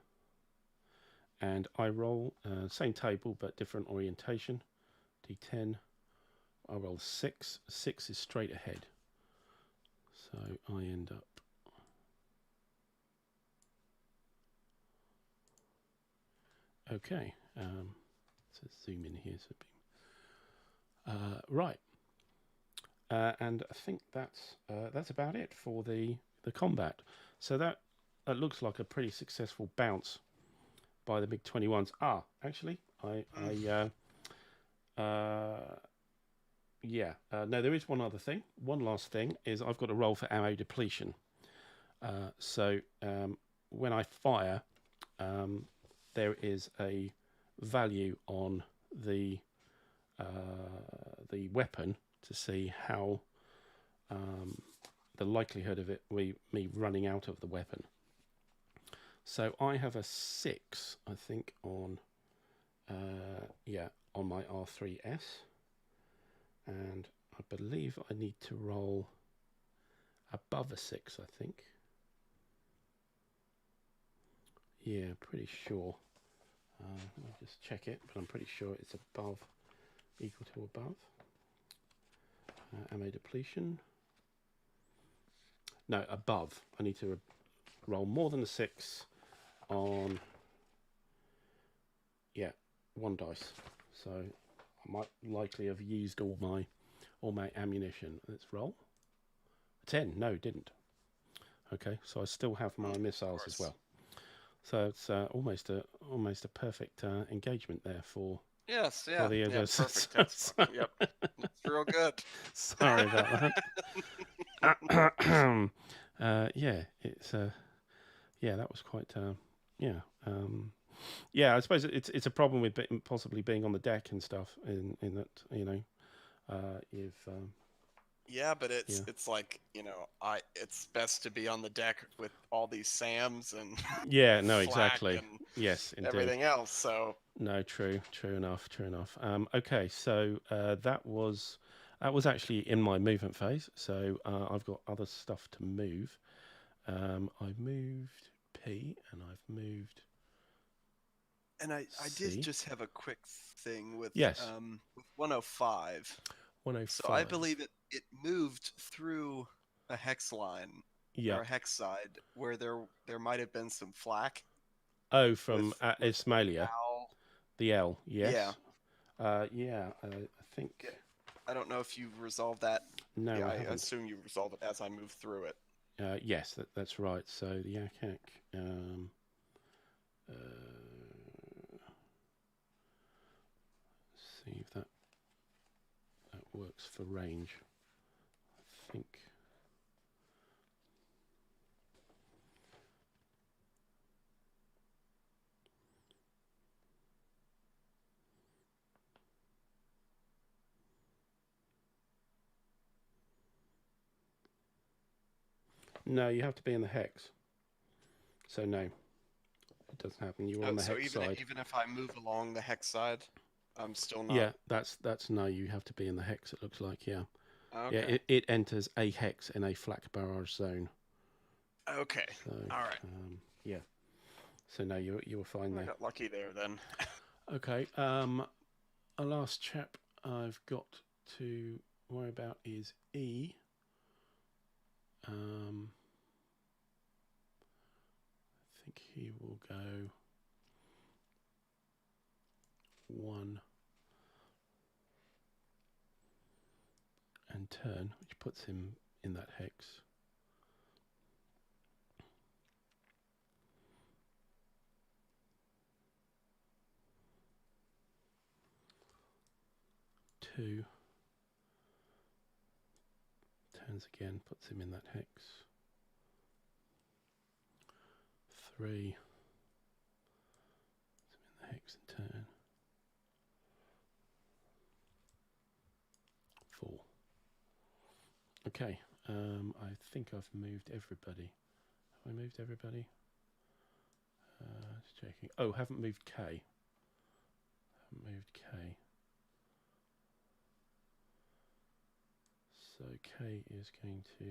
And I roll same table but different orientation. D10. I roll 6. 6 is straight ahead. So I end up okay. Let's zoom in here. Right. And I think that's about it for the combat. So that looks like a pretty successful bounce by the MiG-21s. Actually, no, there is one other thing. One last thing is I've got a roll for ammo depletion. So when I fire, there is a value on the weapon to see how the likelihood of me running out of the weapon. So I have a 6, I think, on my R3S, and I believe I need to roll above a 6, I think. Yeah, pretty sure. I'll just check it, but I'm pretty sure it's above, equal to above. Ammo depletion. No, above. I need to roll more than a 6 on, 1 dice. So I might likely have used all my ammunition. Let's roll. 10. No, didn't. Okay, so I still have my missiles as well. So it's almost a perfect engagement there for. Yes, for the perfect test. Yep, it's real good. Sorry about that. It's that was quite I suppose it's a problem with possibly being on the deck and stuff in that you've but it's like it's best to be on the deck with all these SAMs and exactly, and yes, indeed. Everything else. So no, true enough. Okay, so that was actually in my movement phase. So I've got other stuff to move. I've moved P and I've moved. And I did just have a quick thing with with 105. 105. So I believe it moved through a hex line or a hex side where there might have been some flak. Oh, from Ismailia. The L, yes. Yeah. I think. Yeah. I don't know if you resolved that. No, I haven't. assume you resolved it as I moved through it. Yes, that's right. So the Yakak. See if that works for range. I think. No, you have to be in the hex. So no, it doesn't happen. You're on the hex side. Even if I move along the hex side, I'm still not. Yeah, that's no. You have to be in the hex. It looks like Okay. Yeah, it enters a hex in a flak barrage zone. Okay. So, all right. Yeah. So no, you were fine there. I got lucky there then. Okay. A last chap I've got to worry about is E. I think he will go 1 and turn, which puts him in that hex. Two turns again, puts him in that hex. 3 puts him in the hex and turn. 4. Okay, I think I've moved everybody. Have I moved everybody? Just checking. Oh, haven't moved K. Haven't moved K. So K is going to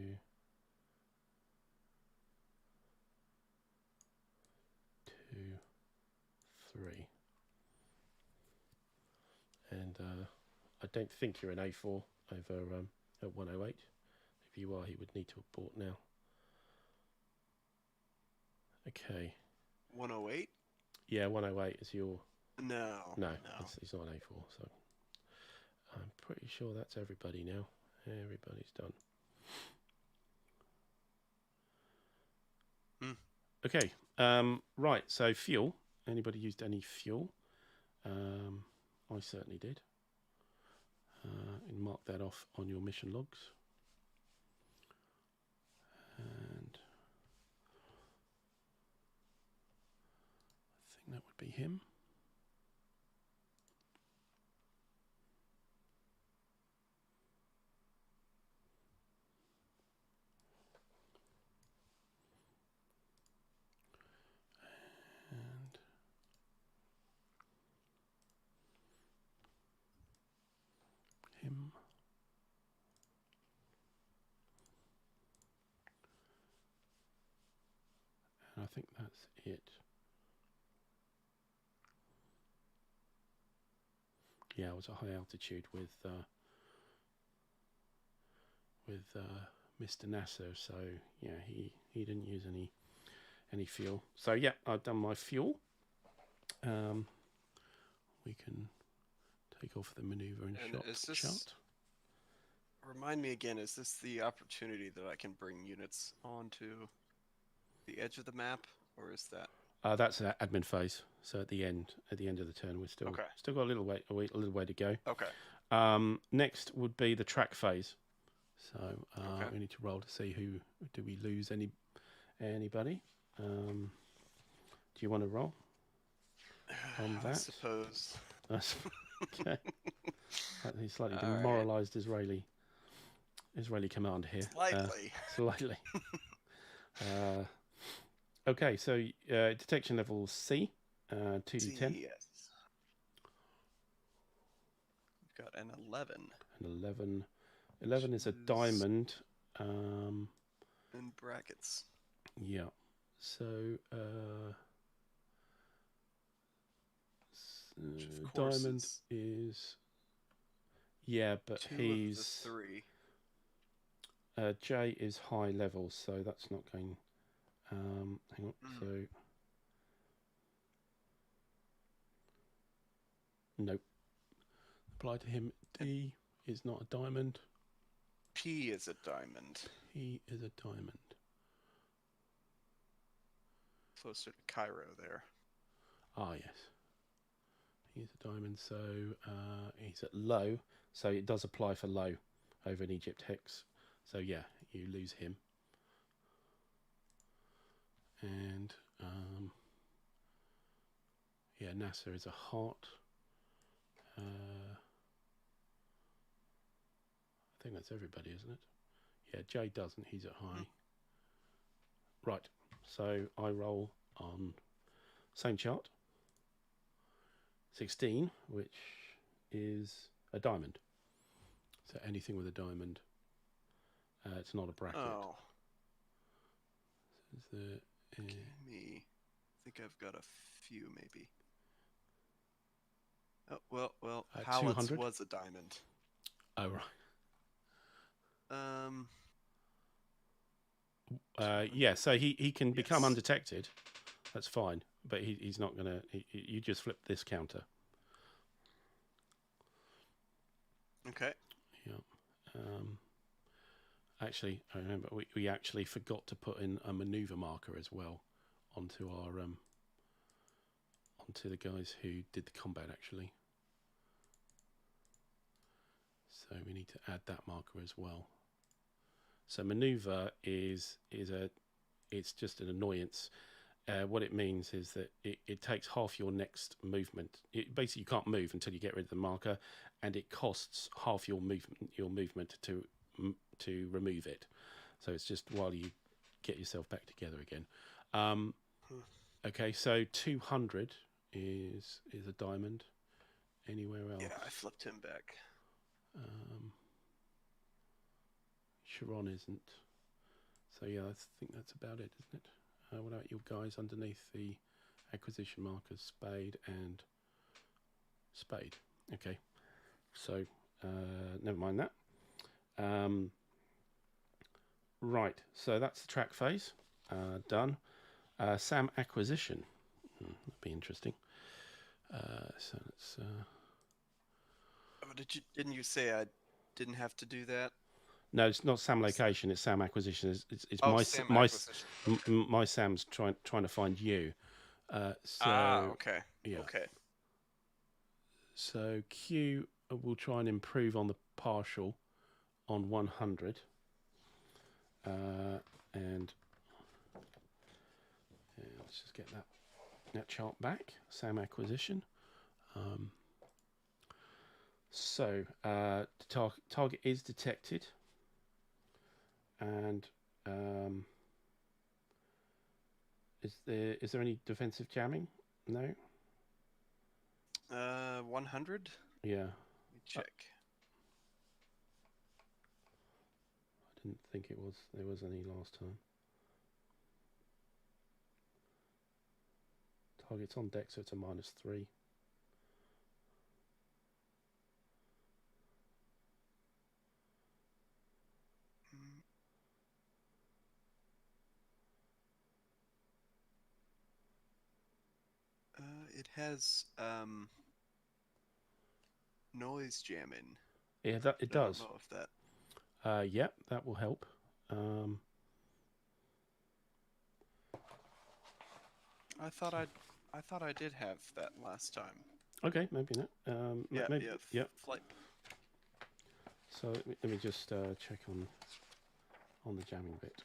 2, 3. And I don't think you're an A4 over at 108. If you are, he would need to abort now. Okay. 108? Yeah, 108 is your No. No, he's not A4. So I'm pretty sure that's everybody now. Everybody's done. Okay. Right. So fuel. Anybody used any fuel? I certainly did. And mark that off on your mission logs. And I think that would be him. And him. And I think that's it. Yeah, it was a high altitude with Mr. Nasser, so yeah, he didn't use any fuel. So yeah, I've done my fuel. We can take off the maneuver and shot. Remind me again, is this the opportunity that I can bring units onto the edge of the map, or is that? That's an admin phase. So at the end of the turn, we're still got a little way to go. Okay. Next would be the track phase. So we need to roll to see who do we lose anybody. Do you want to roll on that? I suppose. Okay. He's slightly demoralised Israeli commander here. Slightly. Okay, so detection level C, 2d10. Yes. We've got an 11. An 11. 11 is a diamond. In brackets. Yeah. So diamond is but he's 3. J is high level, so that's not going. Hang on. So nope. Apply to him. D is not a diamond. P is a diamond. P is a diamond. Closer to Cairo there. Ah, yes. He's a diamond, so he's at low. So it does apply for low over an Egypt hex. So yeah, you lose him. And yeah, Nasser is a heart. I think that's everybody, isn't it? Yeah, Jay doesn't. He's at high. Right. So I roll on same chart. 16, which is a diamond. So anything with a diamond, it's not a bracket. Oh. So Give me. I think I've got a few, maybe. Oh, well. Howlett's was a diamond. Oh, right. Yeah, so he can become undetected. That's fine, but he's not gonna. You just flip this counter. Okay. Yeah. Actually, I remember we actually forgot to put in a maneuver marker as well onto our onto the guys who did the combat actually. So we need to add that marker as well. So maneuver is it's just an annoyance. What it means is that it takes half your next movement. Basically, you can't move until you get rid of the marker, and it costs half your movement to remove it. So it's just while you get yourself back together again. Okay, so 200 is a diamond. Anywhere else? Yeah, I flipped him back. Sharon isn't. So yeah, I think that's about it, isn't it? What about your guys underneath the acquisition markers? Spade and Spade. Okay, so never mind that. Right, so that's the track phase done. Sam acquisition. That'd be interesting. So let's. Oh, didn't you say I didn't have to do that? No, it's not SAM location. It's SAM acquisition. It's Oh, SAM acquisition. Okay. my SAM's trying to find you. Ah, So okay. yeah. Okay. So Q will try and improve on the partial on 100, and let's just get that chart back. SAM acquisition. So the target is detected, and is there any defensive jamming? No. 100. Yeah, Let me check. I didn't think there was any last time. Target's on deck, so it's a -3. It has noise jamming. Yeah, it I don't does. know if that. Yep, that will help. I thought I did have that last time. Okay, maybe not. Yeah, maybe, yeah. yep. Flight. So let me just check on the jamming bit.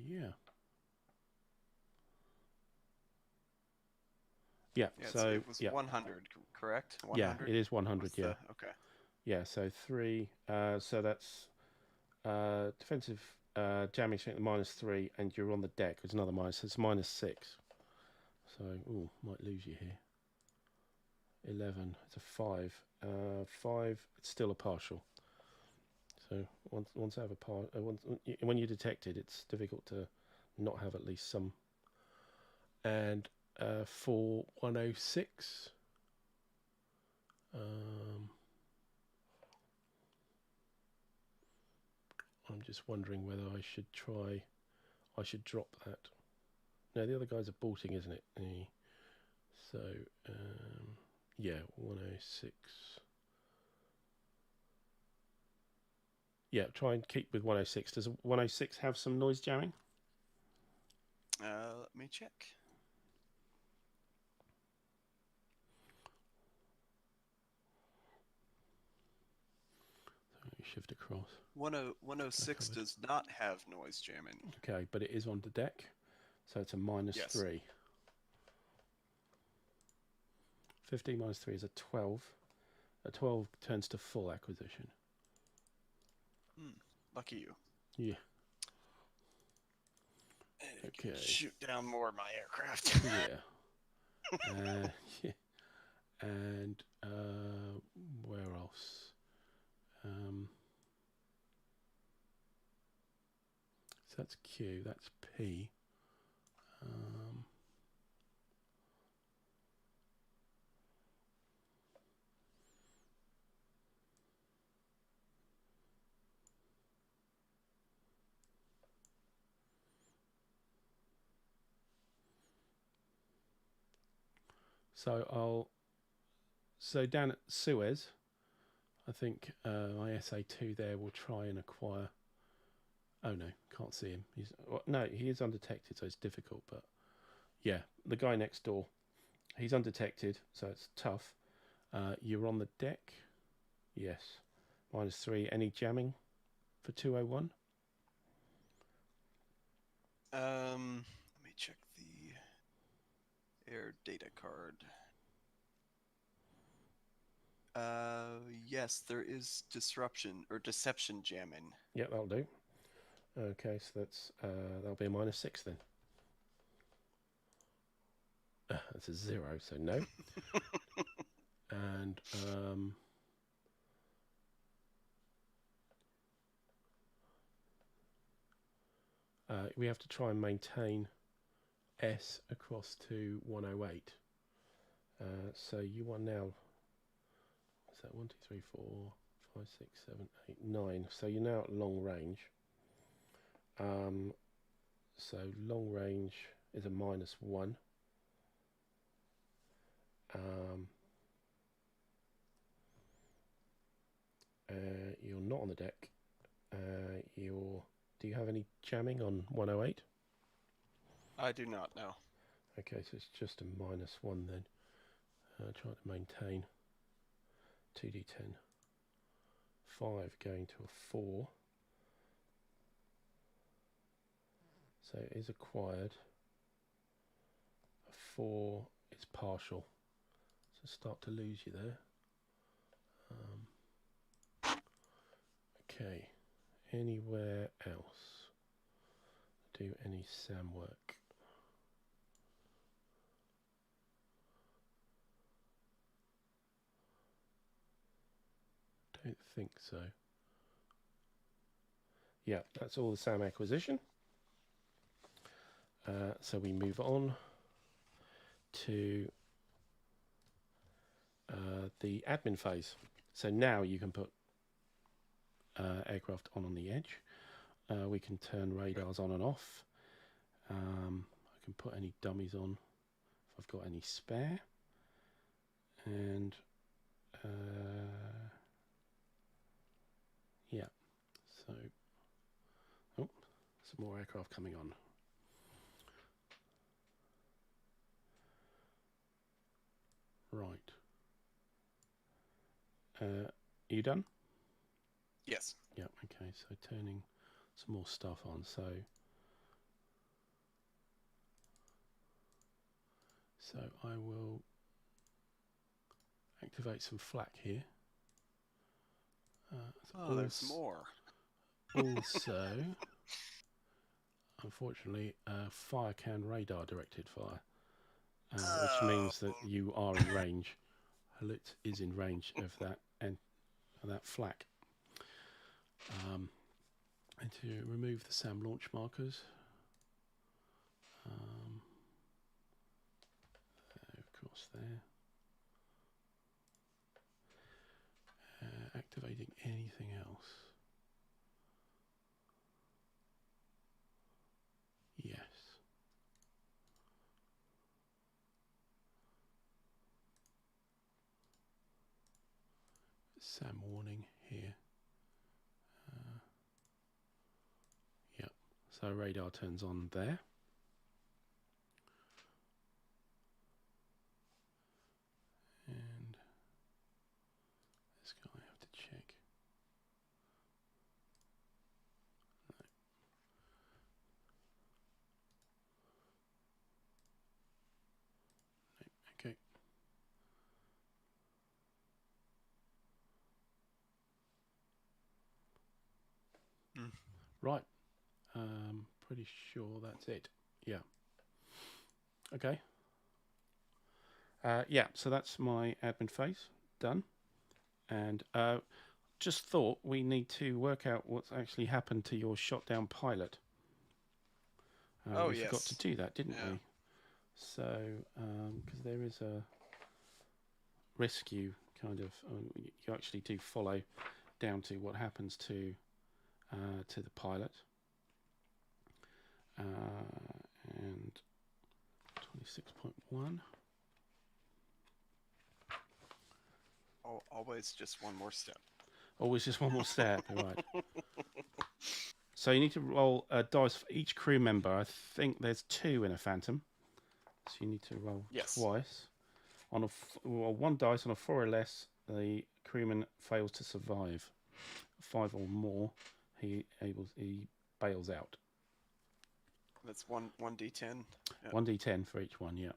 Yeah. Yeah. Yeah, So it was 100, correct? 100. Yeah, it is 100. Yeah. Okay. Yeah. So 3. So that's defensive jamming strength -3, and you're on the deck. It's another minus. It's -6. So might lose you here. 11. It's a 5. 5. It's still a partial. So once I have a part, when you detect it, it's difficult to not have at least some. And for 106, I'm just wondering whether I should drop that. No, the other guys are bolting, isn't it? So yeah, 106. Yeah, try and keep with 106. Does 106 have some noise jamming? Let me check. So shift across. 106 does not have noise jamming. Okay, but it is on the deck, so it's a -3. 15 -3 is a 12. A 12 turns to full acquisition. Lucky you. Yeah. Okay. Shoot down more of my aircraft. Yeah. Yeah. And where else? So that's Q. That's P. So down at Suez, I think ISA2 there will try and acquire. Oh no, can't see him. No, he is undetected, so it's difficult. But yeah, the guy next door, he's undetected, so it's tough. You're on the deck. Yes, -3. Any jamming for 201? Let me check the air data card. Yes, there is deception jamming. Yeah, that'll do. Okay, so that'll be a -6 then. That's a 0, so no. And we have to try and maintain S across to 108. So you are now, what's that, 1, 2, 3, 4, 5, 6, 7, 8, 9. So you're now at long range. So long range is a -1. You're not on the deck. Do you have any jamming on 108? I do not know. Okay, so it's just a -1 then. Trying to maintain 2d10. 5 going to a 4. So it is acquired. A 4 is partial. So start to lose you there. Okay. Anywhere else? Do any SAM work? Don't think so. Yeah, that's all the SAM acquisition. So we move on to the admin phase. So now you can put aircraft on the edge. We can turn radars on and off. I can put any dummies on if I've got any spare. And yeah, so some more aircraft coming on. Right. Are you done? Yes. Yeah, okay, so turning some more stuff on. So I will activate some flak here. There's more. Also, unfortunately, fire can radar directed fire, which means that you are in range. Halut is in range of that and that flak. And to remove the SAM launch markers, of course there. Activating anything else. Yes. SAM warning here. Yep. So radar turns on there. And this guy I have to check. No. Okay. Right. Pretty sure that's it. Yeah. Okay. Yeah, so that's my admin phase done. And just thought we need to work out what's actually happened to your shot down pilot. We forgot to do that, didn't we? So, because there is a rescue kind of, you actually do follow down to what happens to the pilot. And 26.1. Always just one more step. Always just one more step, right. So you need to roll a dice for each crew member. I think there's 2 in a Phantom. So you need to roll twice. On one dice on a 4 or less, the crewman fails to survive. 5 or more, he bails out. That's 1d10. Yep. 1d10 for each one. Yeah.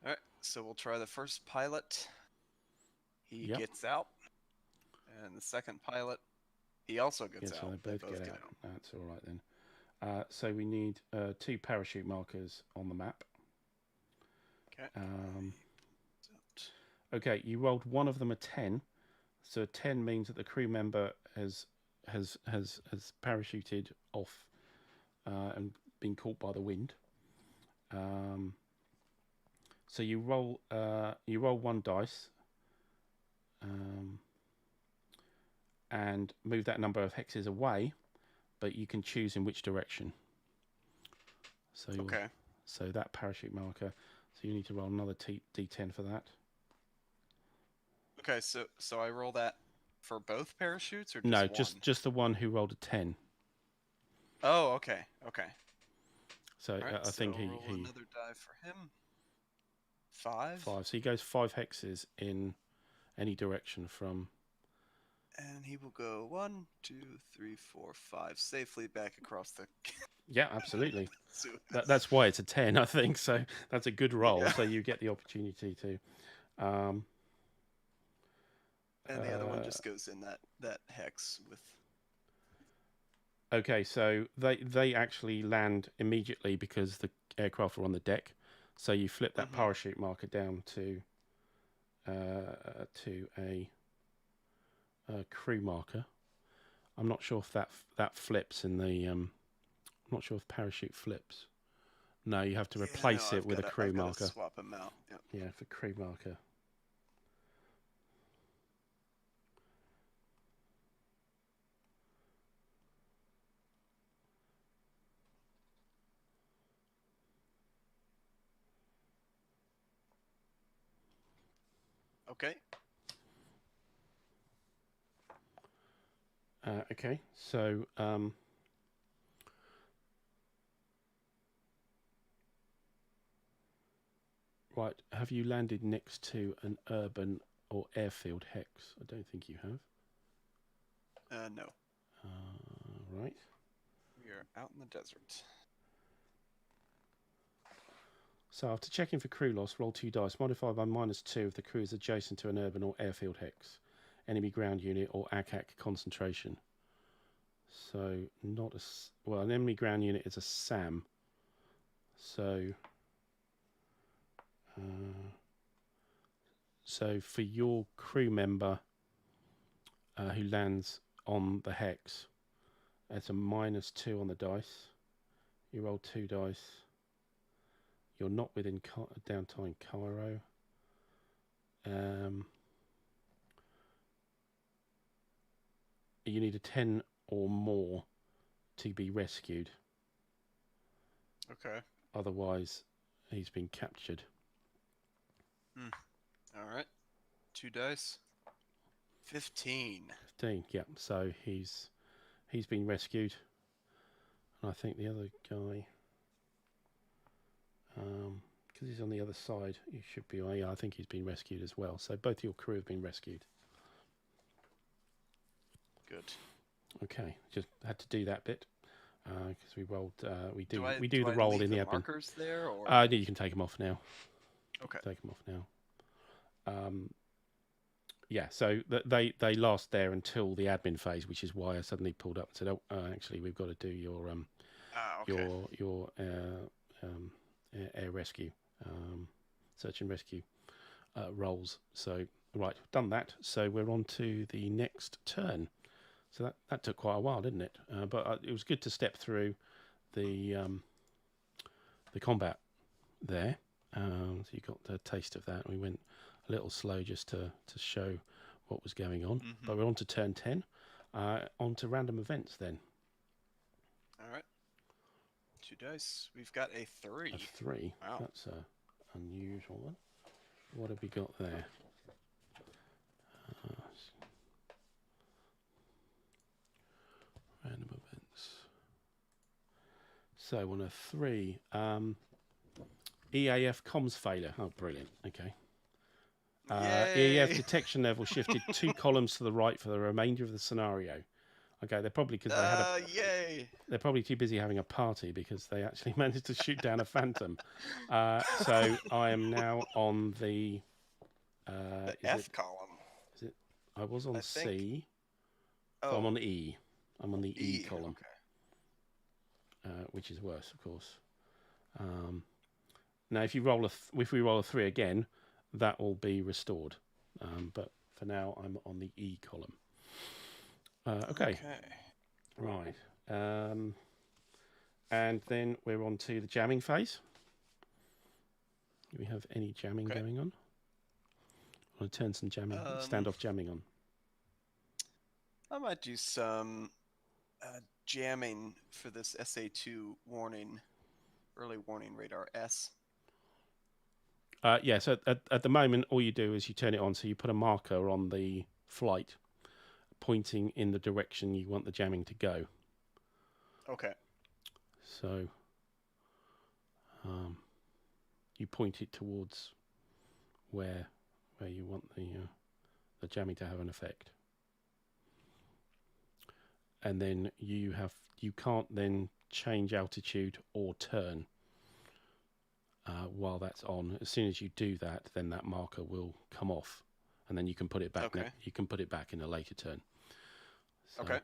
All right. So we'll try the first pilot. He gets out, and the second pilot, he also gets out. So they both get out. That's all right then. So we need 2 parachute markers on the map. Okay. Okay, you rolled one of them a 10. So a 10 means that the crew member has parachuted off and been caught by the wind. So you roll one dice, and move that number of hexes away, but you can choose in which direction. So Okay. So that parachute marker. So you need to roll another d10 for that. Okay, so I roll that for both parachutes or just No, one? just the one who rolled a 10. Oh, okay. Okay. So All right, I think so roll he another die for him. 5. 5. So he goes 5 hexes in any direction from. And he will go 1, 2, 3, 4, 5 safely back across the Yeah, absolutely. Suez. That's why it's a 10, I think. So that's a good roll. Yeah. So you get the opportunity to. And the other one just goes in that hex with. Okay, so they actually land immediately because the aircraft are on the deck. So you flip that parachute marker down to a crew marker. I'm not sure if that flips in the. I'm not sure if parachute flips. No, you have to replace it with a crew marker. Swap them out. Yep. Yeah, for crew marker. Okay. Okay, so right, have you landed next to an urban or airfield hex? I don't think you have. No. Right. We are out in the desert. So after checking for crew loss, roll 2 dice, modified by -2 if the crew is adjacent to an urban or airfield hex, enemy ground unit or ACAC concentration. So not a... Well, an enemy ground unit is a SAM. So... so for your crew member who lands on the hex, it's a -2 on the dice. You roll 2 dice. You're not within downtime Cairo. You need a 10 or more to be rescued. Okay. Otherwise, he's been captured. All right. 2 dice. 15. 15, yeah. So he's been rescued. And I think the other guy, because he's on the other side, he should be. Yeah, I think he's been rescued as well. So both your crew have been rescued. Good. Okay, just had to do that bit because we rolled. We do do the I roll leave in the admin. Markers there, or you can take them off now. okay. Take them off now. Yeah, so they last there until the admin phase, which is why I suddenly pulled up and said, "Oh, actually, we've got to do your Okay. your air rescue, search and rescue roles." So right, done that. So we're on to the next turn. So that took quite a while, didn't it? But it was good to step through the combat there. So you got the taste of that. We went a little slow just to show what was going on. But we're on to turn 10. On to random events then. All right. 2 dice. We've got a 3. A 3. Wow. That's a unusual one. What have we got there? Random events. So on a 3, EAF comms failure. Oh, brilliant. Okay. EAF detection level shifted 2 columns to the right for the remainder of the scenario. Okay, they're probably because they had yay! They're probably too busy having a party because they actually managed to shoot down a phantom. So I am now on the F column. Is it? I was on C. Think... So Oh. I'm on E. I'm on the E column, okay. Which is worse, of course. Now, if we roll a 3 again, that will be restored. But for now, I'm on the E column. Okay. Right. And then we're on to the jamming phase. Do we have any jamming Okay. going on? I want to turn some jamming, standoff jamming on. I might do some jamming for this SA2 warning, early warning radar S. Yeah, so at the moment, all you do is you turn it on. So you put a marker on the flight pointing in the direction you want the jamming to go. Okay. So you point it towards where you want the jamming to have an effect. And then you can't then change altitude or turn while that's on. As soon as you do that, then that marker will come off, and then you can put it back. Okay. You can put it back in a later turn. So, Okay.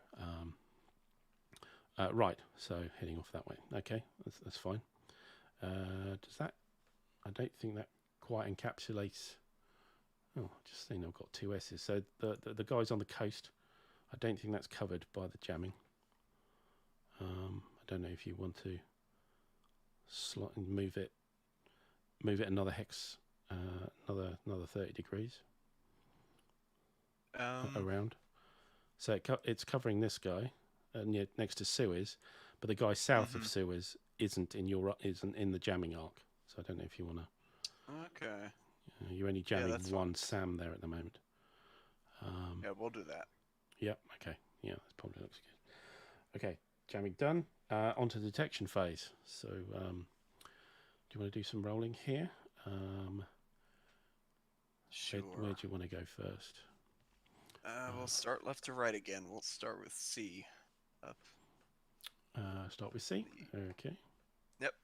Right. So heading off that way. Okay, that's fine. Does that? I don't think that quite encapsulates. Oh, just saying I've got two S's. So the guys on the coast, I don't think that's covered by the jamming. I don't know if you want to move it another hex, another 30 degrees around. So it's covering this guy next to Suez, but the guy south of Suez isn't in the jamming arc. So I don't know if you want to. Okay. You're only jamming one fine. SAM there at the moment. Yeah, we'll do that. Yep. Okay. Yeah, that probably looks good. Okay, jamming done. Onto the detection phase. So, do you want to do some rolling here? Sure. Where do you want to go first? We'll start left to right again. We'll start with C. Up. Start with C. Okay. Yep.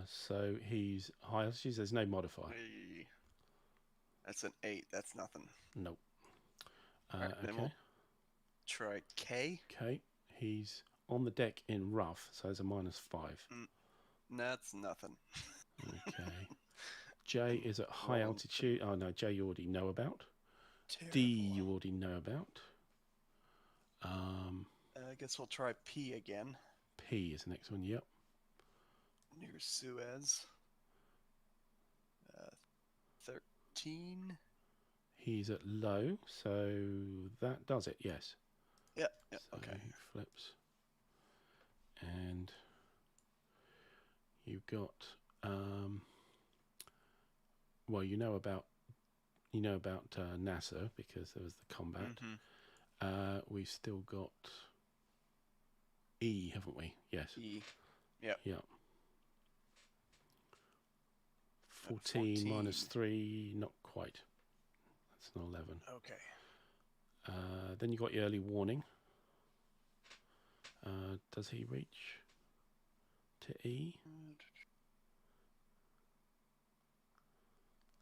So he's high altitude. There's no modifier. Hey. That's an 8. That's nothing. Nope. Right, then we'll try K. Okay. He's on the deck in rough, so there's a -5. That's nothing. Okay. J is at high altitude. Oh no, J you already know about. Terrible. D you already know about. I guess we'll try P again. P is the next one. Yep. Near Suez. 13. He's at low, so that does it. Yes. Yep. So Okay. Flips. And you've got. Well, you know about NASA because there was the combat. We've still got E, haven't we? Yes. E. Yep. Yep. 14 minus 3, not quite. That's an 11. Okay. Then you got your early warning. Does he reach to E?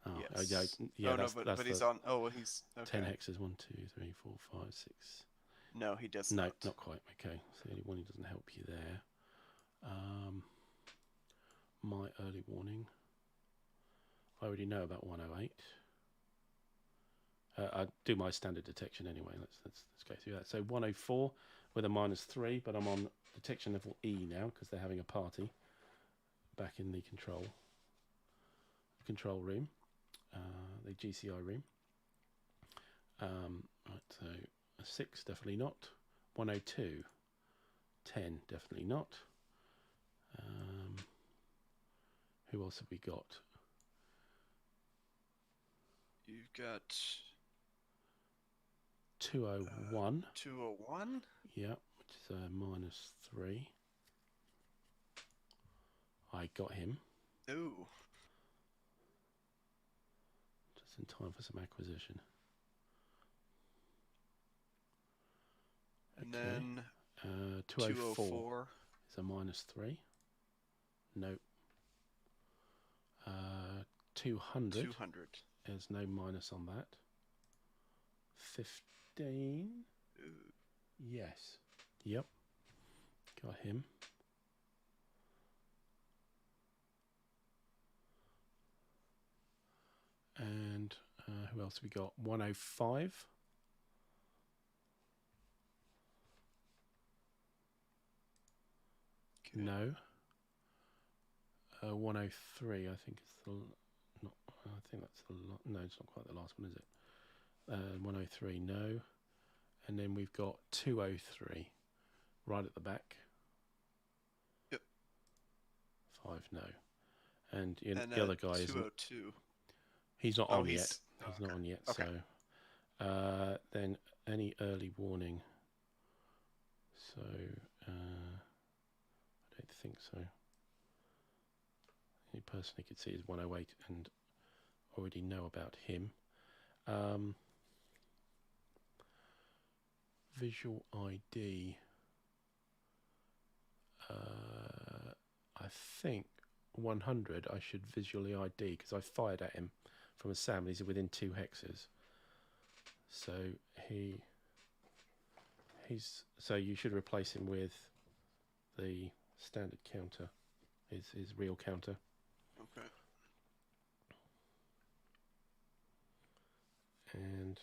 Oh, yes. Yeah. That's but he's on. Oh, well, he's okay. 10 hexes. 1, 2, 3, 4, 5, 6. No, he does not. not. No, not quite. Okay, so the early warning doesn't help you there. My early warning. I already know about 108. I do my standard detection anyway. Let's go through that. So 104 with a -3, but I'm on detection level E now because they're having a party back in the control room, the GCI room. Right, so a 6 definitely not. 102, 10 definitely not. Who else have we got? You've got 201. 201? Yeah, which is a -3. I got him. Ooh. Just in time for some acquisition. And then 204 is a -3. Nope. 200. 200. There's no minus on that. 15. Ooh. Yes. Yep. Got him. And who else have we got? 105. Okay. No. 103, I think is the not. I think that's the no, it's not quite the last one, is it? 103, no. And then we've got 203 right at the back. Yep. 5, no. And And the other guy is 202. He's not on yet. He's okay. not on yet. Okay. So then any early warning. So I don't think so. The only person he could see is 108 and already know about him. Visual ID. I think 100 I should visually ID because I fired at him from a SAM and he's within 2 hexes. So so you should replace him with the standard counter, his real counter. Okay. And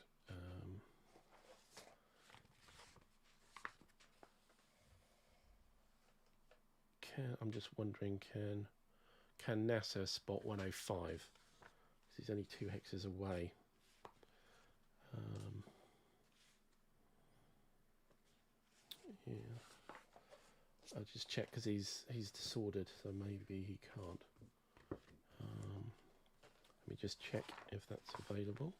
I'm just wondering, can NASA spot 105? Because he's only 2 hexes away. Yeah, I'll just check because he's disordered, so maybe he can't. Let me just check if that's available.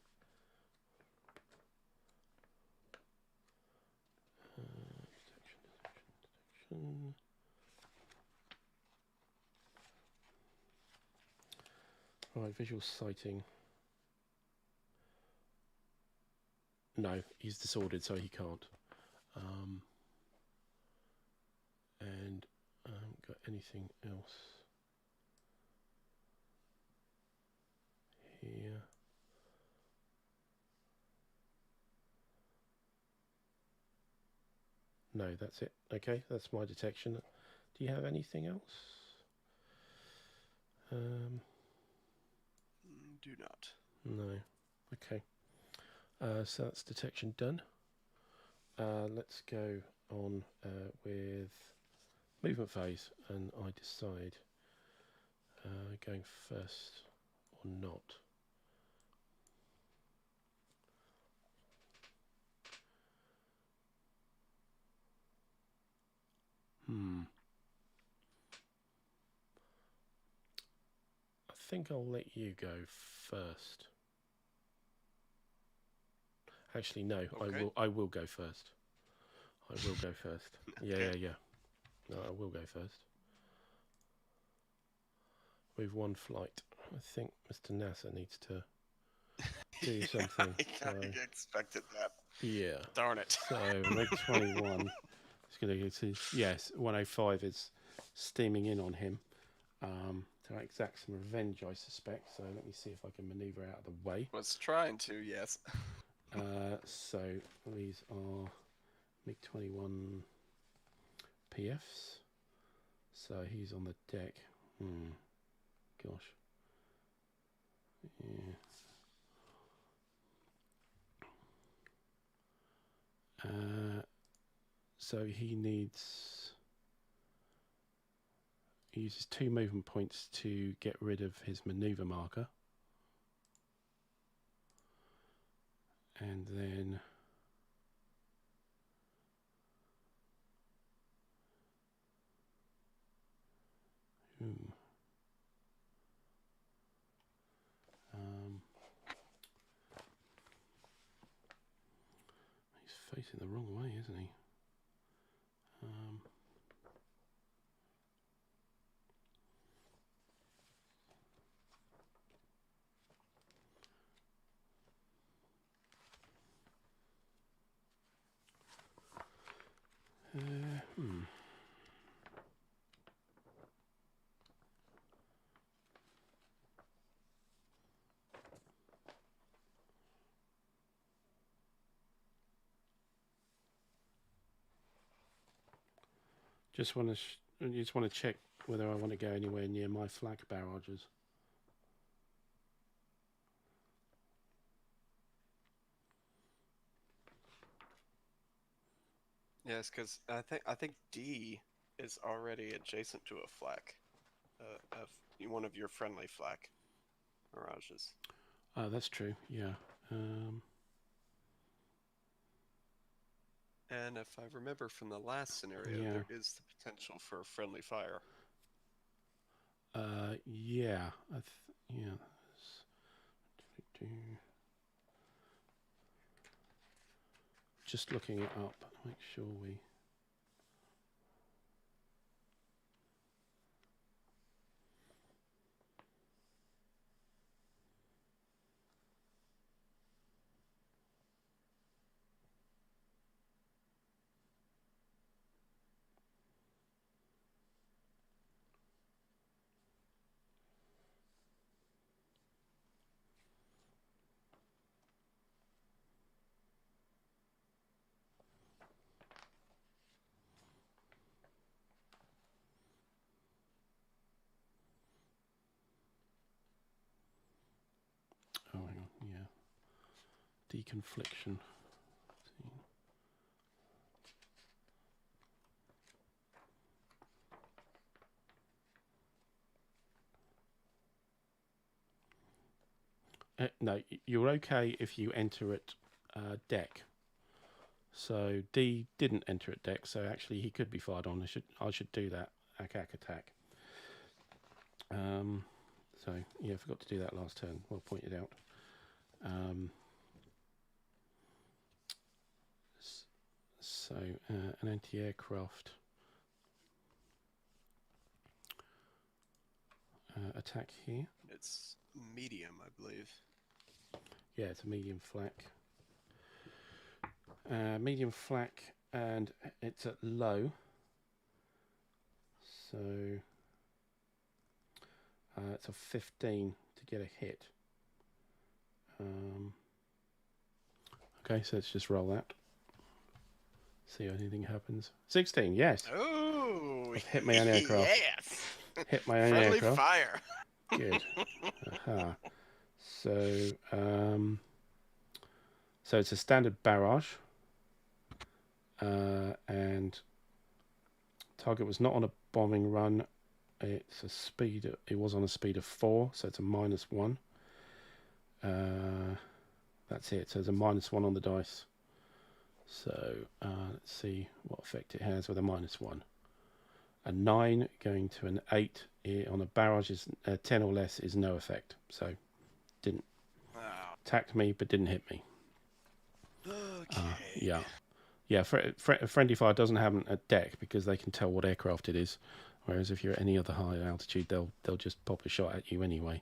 Detection. Right, visual sighting. No, he's disordered, so he can't. And I haven't got anything else here. No, that's it. Okay, that's my detection. Do you have anything else? Do not. No. Okay. So that's detection done. Let's go on with movement phase, and I decide going first or not. I think I'll let you go first. Actually, no. Okay. I will go first. I will go first. Okay. Yeah. No, I will go first. We've one flight. I think Mr. NASA needs to do something. I expected that. Yeah. Darn it. So leg 21. It's going to go to, yes, 105 is steaming in on him to exact some revenge, I suspect. So let me see if I can maneuver out of the way. Was trying to, yes. So these are MiG-21 PFs. So he's on the deck. Gosh. Yeah. So he uses 2 movement points to get rid of his maneuver marker. And then he's facing the wrong way, isn't he? Just want to check whether I want to go anywhere near my flak barrages. Yes, because I think D is already adjacent to a flak, one of your friendly flak mirages. Oh, that's true. Yeah. And if I remember from the last scenario, Yeah. there is the potential for friendly fire. Yeah. Yeah. Just looking it up. Make sure we. Oh, hang on. Yeah. Deconfliction. No, you're okay if you enter at deck. So D didn't enter at deck, so actually he could be fired on. I should do that attack. So yeah, forgot to do that last turn. Well pointed out. So an anti-aircraft attack here. It's medium, I believe. Yeah, it's a medium flak. Medium flak, and it's at low. So it's a 15 to get a hit. Okay, so let's just roll that. See if anything happens. 16, yes. Oh, I've hit my own aircraft. Yes. Hit my own Friendly aircraft. fire. Good. Aha. So, so it's a standard barrage, and target was not on a bombing run. It's a speed. It was on a speed of 4, so it's a -1. That's it. So there's a -1 on the dice. So let's see what effect it has with a -1. A 9 going to an 8 on a barrage is 10 or less is no effect. So didn't attacked me, but didn't hit me. Okay. Yeah. Friendly fire doesn't happen at deck because they can tell what aircraft it is. Whereas if you're at any other high altitude, they'll just pop a shot at you anyway.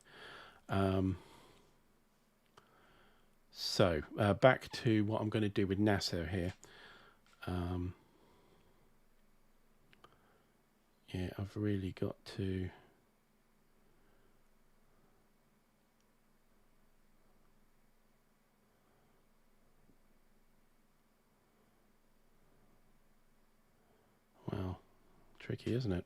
So back to what I'm going to do with Nasser here. Yeah, I've really got to. Well, tricky, isn't it?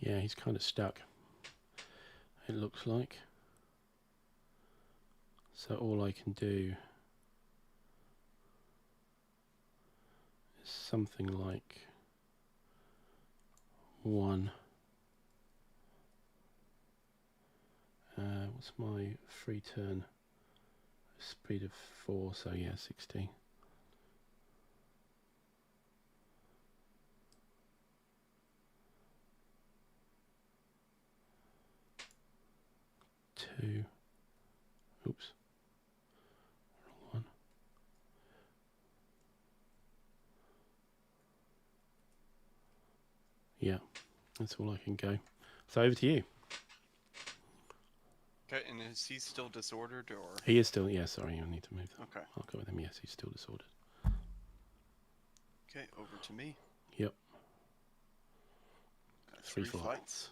Yeah, he's kind of stuck. It looks like. So all I can do is something like 1. What's my free turn? Speed of 4, so yeah, 60. Two. Oops. Wrong one. Yeah, that's all I can go. So over to you. Okay, and is he still disordered or? He is still. Yeah, sorry, I need to move. Okay. I'll go with him. Yes, he's still disordered. Okay, over to me. Yep. 3 flights.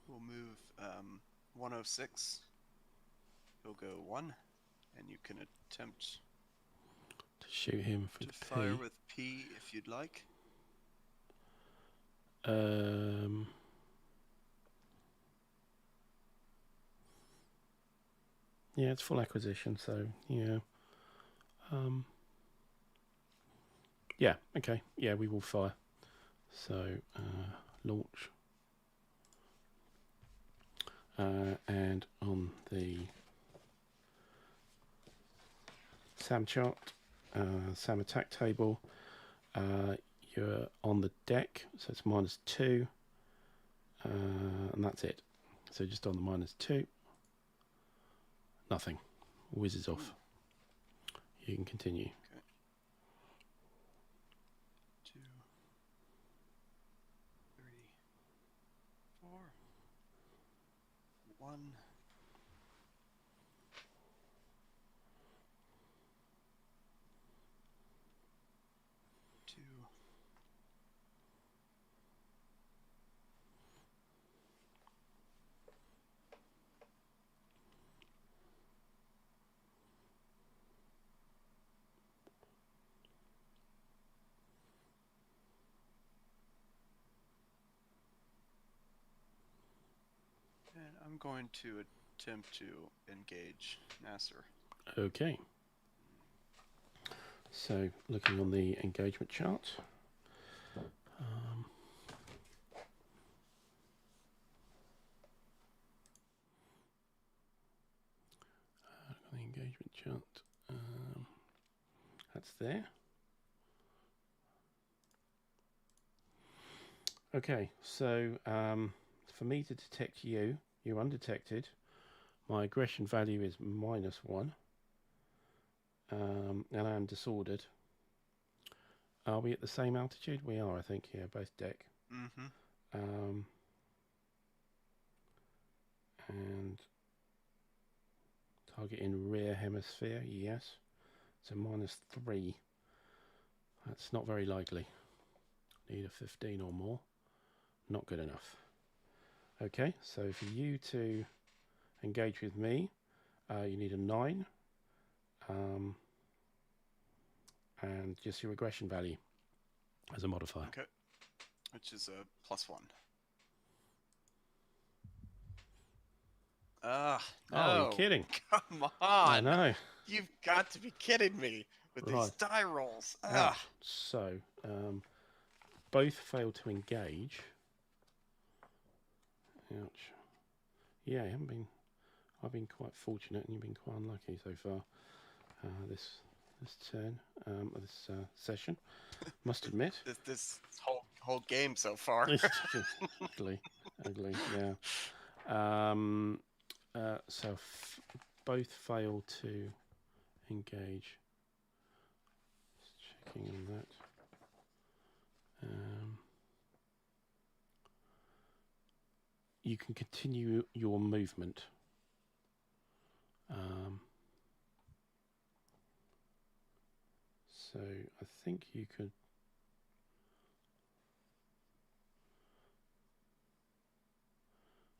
We'll move 106. He'll go 1, and you can attempt To shoot him for to the fire P. with P if you'd like. Yeah, it's full acquisition, so yeah. Yeah, okay. Yeah, we will fire. So, launch. And on the SAM chart, SAM attack table, you're on the deck, so it's -2, and that's it. So just on the -2, nothing. Whizzes off. You can continue. Okay. 2, 3, 4, 1. And I'm going to attempt to engage Nasser. Okay. So looking on the engagement chart. The engagement chart. That's there. Okay, so for me to detect you, you're undetected. My aggression value is -1. And I am disordered. Are we at the same altitude? We are, I think, yeah, both deck. Mm-hmm. And target in rear hemisphere, yes. So -3. That's not very likely. Need a 15 or more. Not good enough. Okay, so for you to engage with me, you need a 9. And just your aggression value as a modifier. Okay. Which is a +1. No. Oh, you're kidding. Come on. I know. You've got to be kidding me with these die rolls. Ouch. So, both failed to engage. Ouch. Yeah, I've been quite fortunate and you've been quite unlucky so far. This turn, this session, must admit. This whole game so far. It's ugly, yeah. So both failed to engage. Just checking on that. You can continue your movement. So I think you could.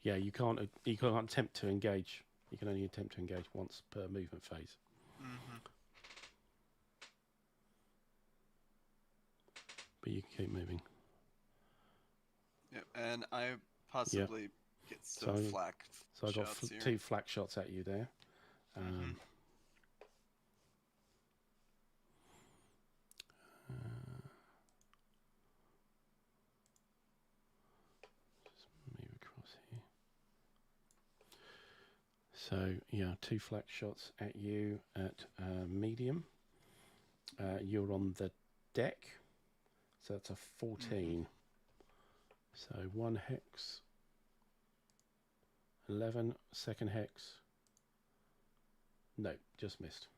Yeah, you can't attempt to engage. You can only attempt to engage once per movement phase. Mm-hmm. But you can keep moving. Yep, and I possibly get some flak. So I got 2 flak shots at you there. Just move across here. So yeah, 2 flak shots at you at medium. You're on the deck, so that's a 14. So 1 hex, 11, second hex. No, just missed.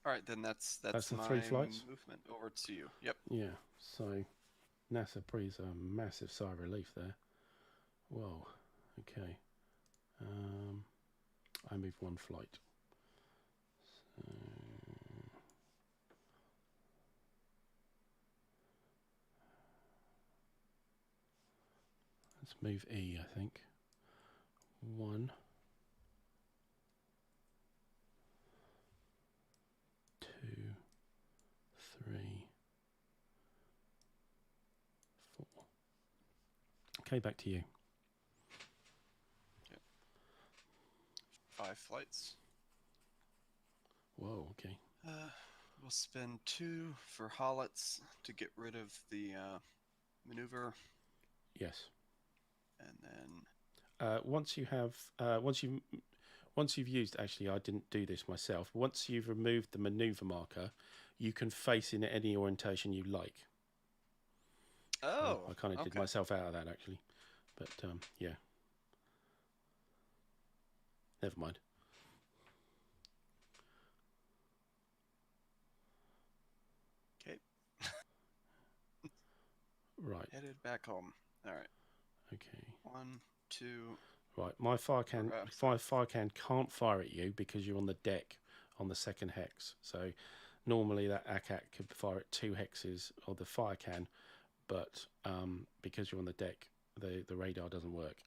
All right, then that's the my 3 flights. Movement over to you. Yep. Yeah, so NASA breathes a massive sigh of relief there. Whoa, okay. I move 1 flight. So let's move E, I think. 1, 2, Okay, back to you. Okay. 5 flights. Whoa, okay. We'll spend 2 for hollets to get rid of the maneuver, Yes. and then Once you've used, actually, I didn't do this myself. Once you've removed the maneuver marker, you can face in any orientation you like. I kind of did myself out of that, actually. But, yeah. Never mind. Okay. Right. Headed back home. All right. Okay. 1, 2. Right. My fire can can't fire at you because you're on the deck on the second hex. So normally that ACAT could fire at 2 hexes, or the fire can, but because you're on the deck, the radar doesn't work.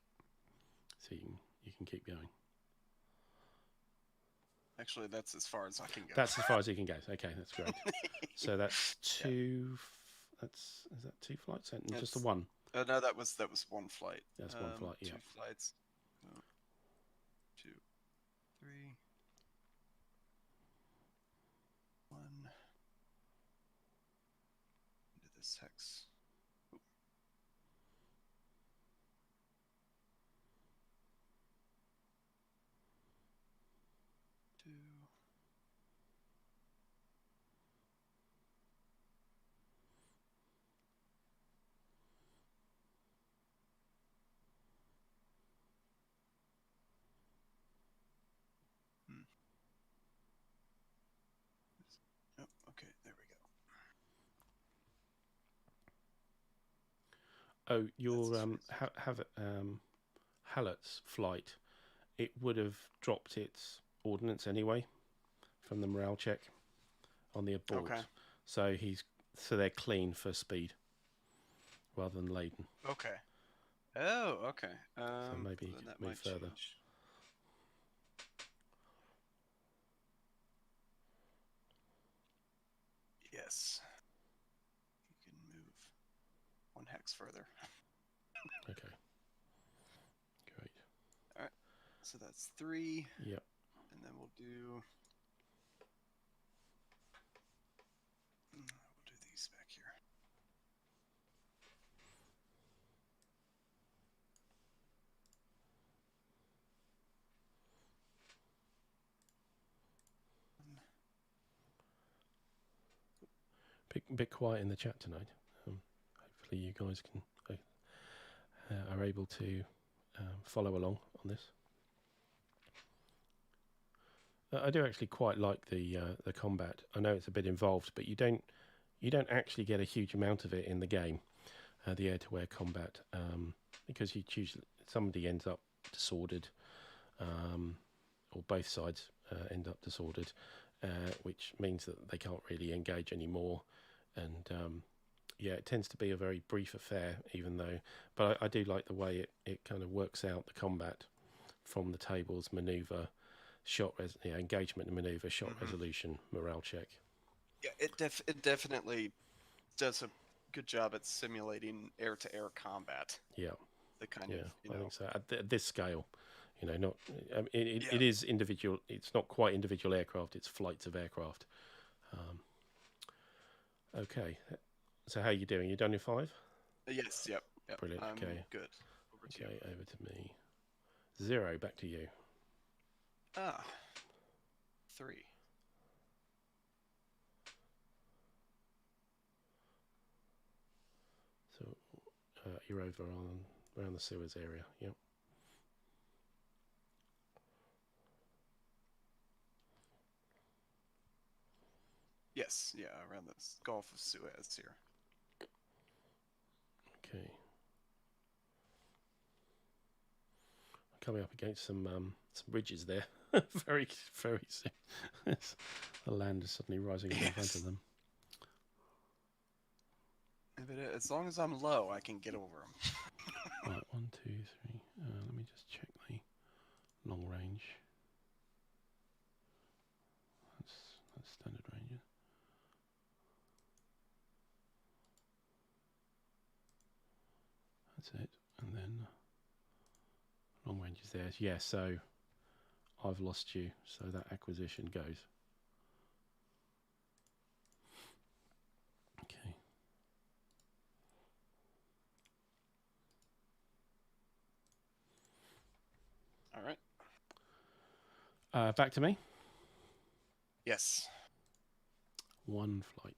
So you can keep going. Actually, that's as far as I can go. That's as far as you can go. Okay, that's great. So that's 2. Yeah. Is that 2 flights? And just the 1. No, that was 1 flight. That's 1 flight. Yeah. 2 flights. 2, 3. 1. Into this hex. Ooh. 2. Oh, okay, there we go. Oh, your Hallett's flight, it would have dropped its ordnance anyway from the morale check on the abort. Okay. So they're clean for speed rather than laden. Okay. Oh, okay. So maybe then that move might further. Change. Yes. You can move 1 hex further. Okay. Great. All right. So that's 3. Yep. And then we'll do these back here. Bit quiet in the chat tonight. Hopefully you guys can are able to follow along on this. I do actually quite like the combat. I know it's a bit involved, but you don't actually get a huge amount of it in the game, the air-to-air combat, because somebody ends up disordered, or both sides end up disordered, which means that they can't really engage anymore, and yeah, it tends to be a very brief affair, but I do like the way it kind of works out the combat from the tables, maneuver, engagement and maneuver, shot resolution, morale check. Yeah, it definitely does a good job at simulating air-to-air combat. Yeah, the kind of I think so at this scale. Not it is individual. It's not quite individual aircraft. It's flights of aircraft. Okay, so how are you doing? You done your 5? Yes. Yep. Brilliant. Okay. Good. Over to you. Over to me. 0. Back to you. 3. So you're over around the Suez area. Yep. Yes, yeah, around the Gulf of Suez here. Okay. Coming up against some ridges there. very, very soon. The land is suddenly rising up in front of them. As long as I'm low, I can get over them. Right, 1, 2, 3. Let me just check the long range. That's standard range. That's it. And then changes there. Yeah, so I've lost you, so that acquisition goes. Okay. All right. Back to me. Yes. 1 flight.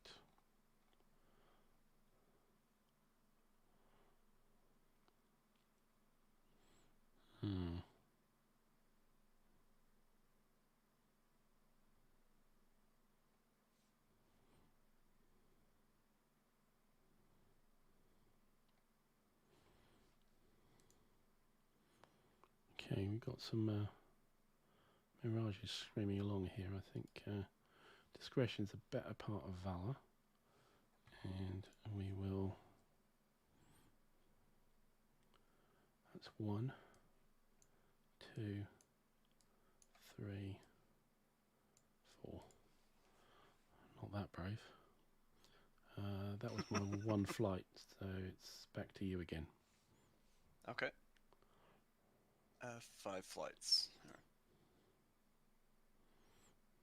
Hmm. Okay, we've got some mirages screaming along here. I think discretion's a better part of valor, and we will. That's 1, 2, 3, 4. Not that brave. That was my 1 flight, so it's back to you again. Okay. 5 flights.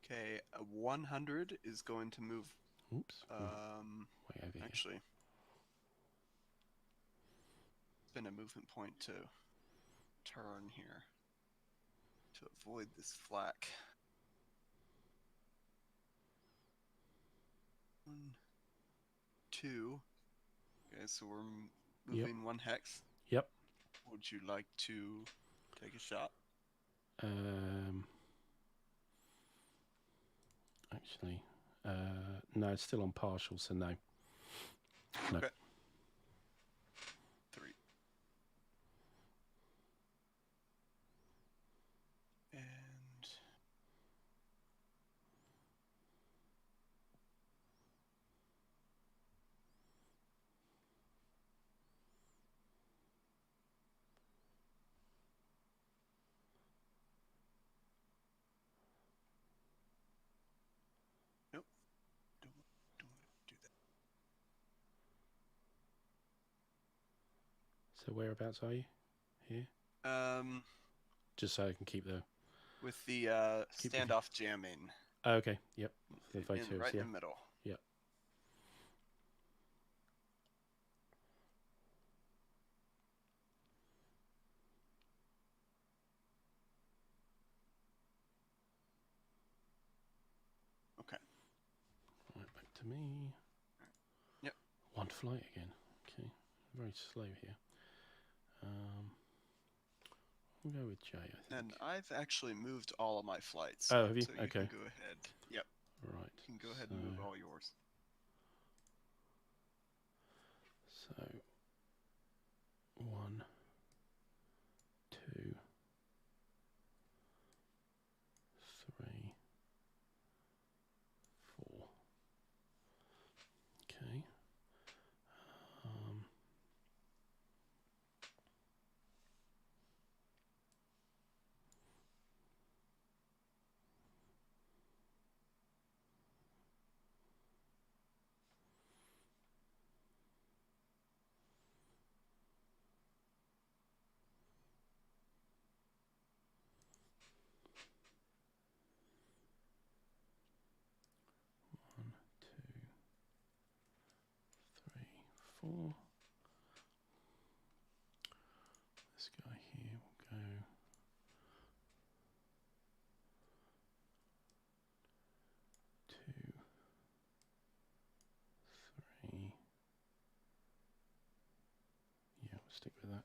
Okay, 100 is going to move. Oops. Way over here. Actually, been a movement point to turn here to avoid this flak. 1, 2. Okay, so we're moving 1 hex. Yep. Would you like to take a shot? Actually, no, it's still on partial, so no. No. Okay. 3. And nope. Don't want to do So whereabouts are you? Here? that. Just so I can keep the... With the standoff jamming. Oh, okay, yep. The voters, right yeah. in the middle. Yep. Okay. Right, back to me. Yep. 1 flight again. Okay, very slow here. We'll go with J, I think. And I've actually moved all of my flights. Oh, have you? So you Okay. can go ahead. Yep. Right. You can go ahead and move all yours. So 1, 2, 3, 4. Okay. 1, 2, 3, 4. This guy here will go 2, 3. Yeah, we'll stick with that.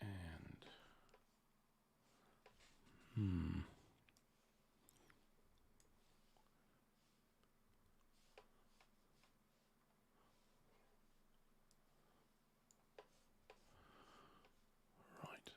And right.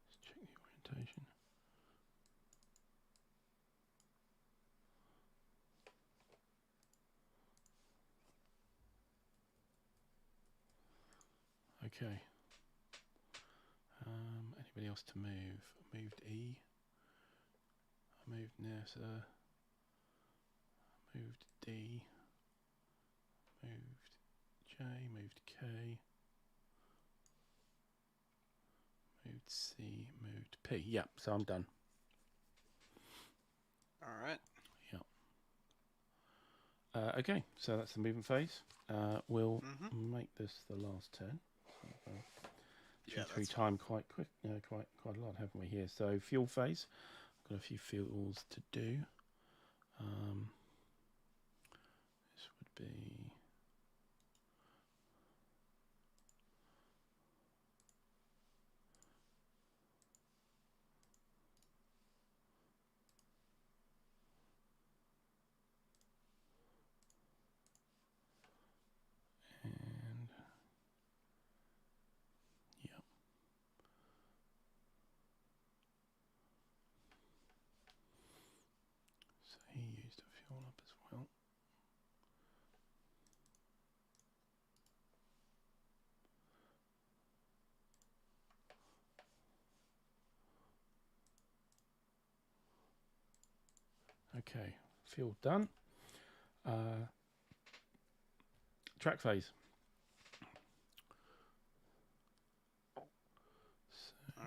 Let's check the orientation. Okay. Anybody else to move? Moved E. I moved NASA. Moved D. Moved J. Moved K. Moved C. Moved P. Yeah, so I'm done. All right. Yeah. Okay, so that's the movement phase. We'll Mm-hmm. make this the last turn. So, Yeah, through that's fine. time quite quick, quite a lot, haven't we here? So fuel phase, got a few fuels to do. This would be and yeah. So he used a fuel up as well. Okay, fuel done. Track phase. All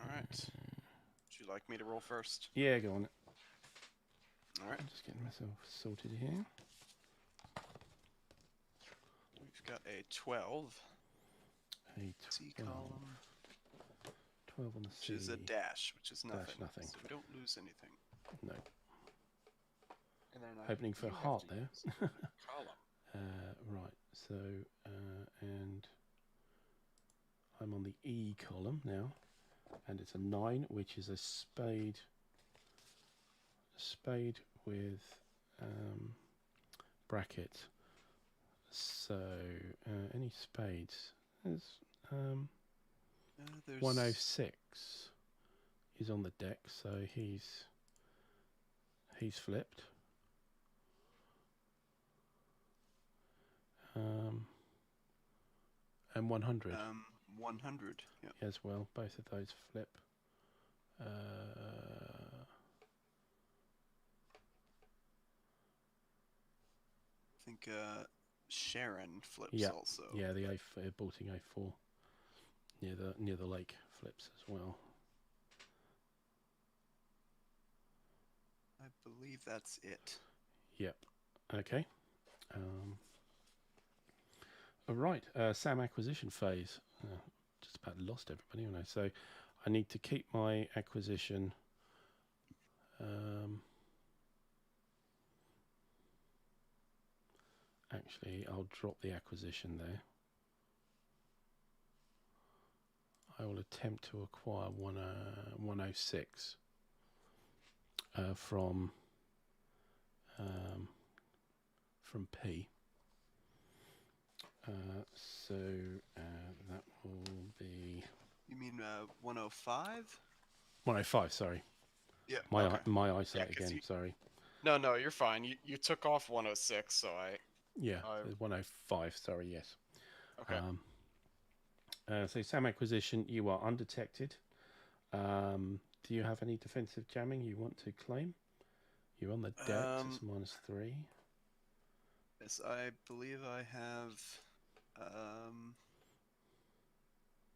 right. Would you like me to roll first? Yeah, go on. All right. I'm just getting myself sorted here. We've got a 12. A C 12. column. 12 on the Which C. is a dash, which is nothing. Dash nothing. So we don't lose anything. No. And then Opening for you heart have to there. use the column. Right, so, and I'm on the E column now, and it's a 9, which is a spade with bracket. So, any spades? There's There's 106 is on the deck, so he's flipped. And 100. 100. Yeah. As well, both of those flip. I think Sharon flips yeah, also. yeah, the bolting A4 near the lake flips as well. I believe that's it. Yep. Okay. All right. SAM acquisition phase. Just about lost everybody, haven't I? So I need to keep my acquisition. Actually, I'll drop the acquisition there. I will attempt to acquire 106 from P. So that will be. You mean 105? 105. Sorry. Yeah. My eyesight Yeah, again. Sorry. No, you're fine. You took off 106, so Yeah. 105. Sorry. Yes. Okay. So SAM acquisition, you are undetected. Do you have any defensive jamming you want to claim? You're on the deck. It's -3. Yes, I believe I have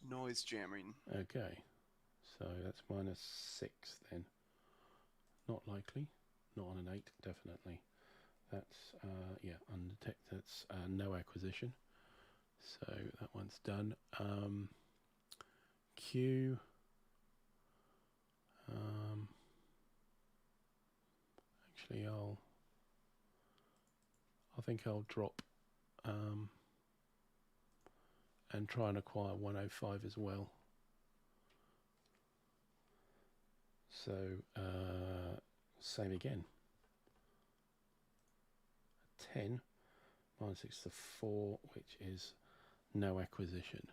noise jamming. Okay. So that's -6 then. Not likely. Not on an 8, definitely. That's yeah, undetected. That's no acquisition. So that one's done. Q. Actually, I think I'll drop and try and acquire 105 as well. So same again. 10 -6 to 4, which is no acquisition.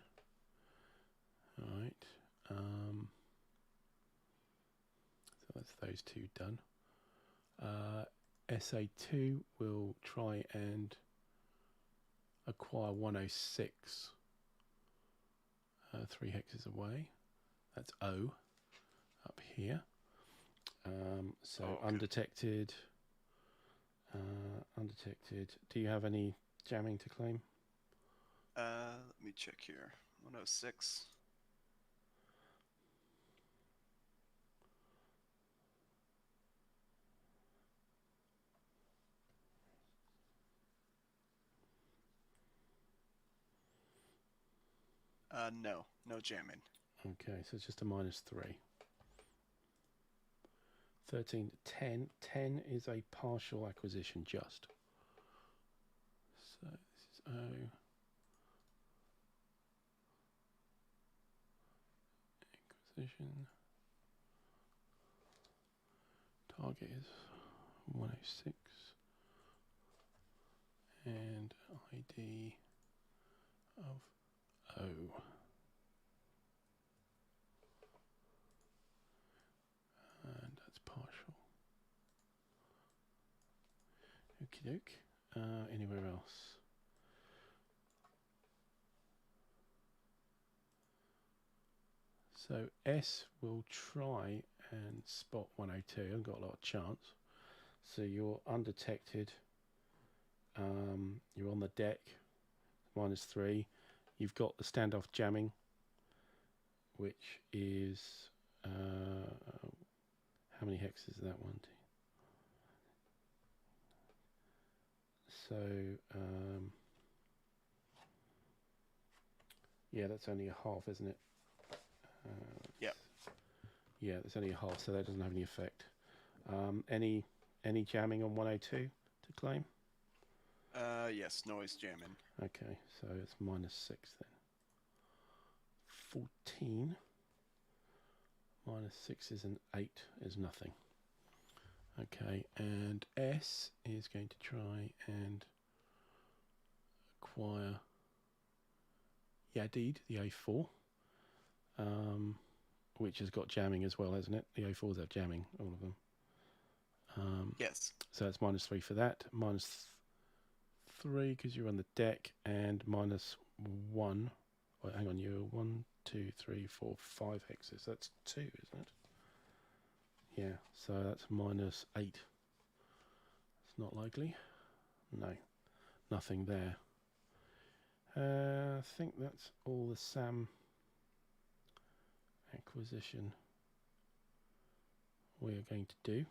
All right. So that's those two done. SA2 will try and acquire 106 3 hexes away. That's O up here. So okay. undetected. Undetected. Do you have any jamming to claim? Let me check here. 106. No jamming. Okay, so it's just a -3. 13, 10. 10 is a partial acquisition just. So this is O. Acquisition. Target is 106. And ID of O. And that's partial. Okie doke. Anywhere else? So S will try and spot 102. I haven't got a lot of chance. So you're undetected. You're on the deck. -3. You've got the standoff jamming, which is how many hexes is that one? So yeah, that's only a half, isn't it? Yeah. Yeah, that's only a half, so that doesn't have any effect. Any jamming on 102 to claim? Yes, noise jamming. Okay, so it's -6 then. 14 -6 is an 8, is nothing. Okay, and S is going to try and acquire Yadid, the A4, which has got jamming as well, hasn't it? The A4s have jamming, all of them. Yes. So it's -3 for that. -3 because you're on the deck, and -1. Oh, hang on, you're 1, 2, 3, 4, 5 hexes. That's 2, isn't it? Yeah, so that's -8. It's not likely. No, nothing there. I think that's all the SAM acquisition we are going to do.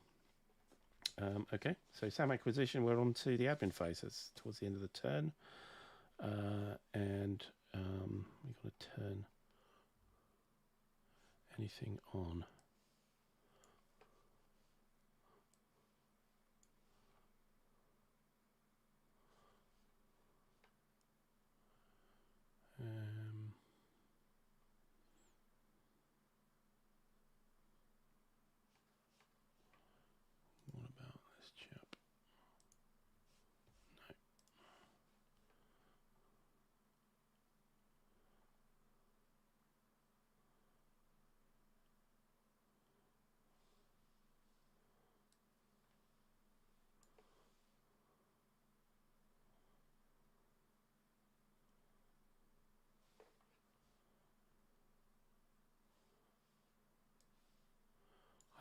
Okay, so SAM acquisition, we're on to the admin phase. That's towards the end of the turn. And we've got to turn anything on. What about this chap? No.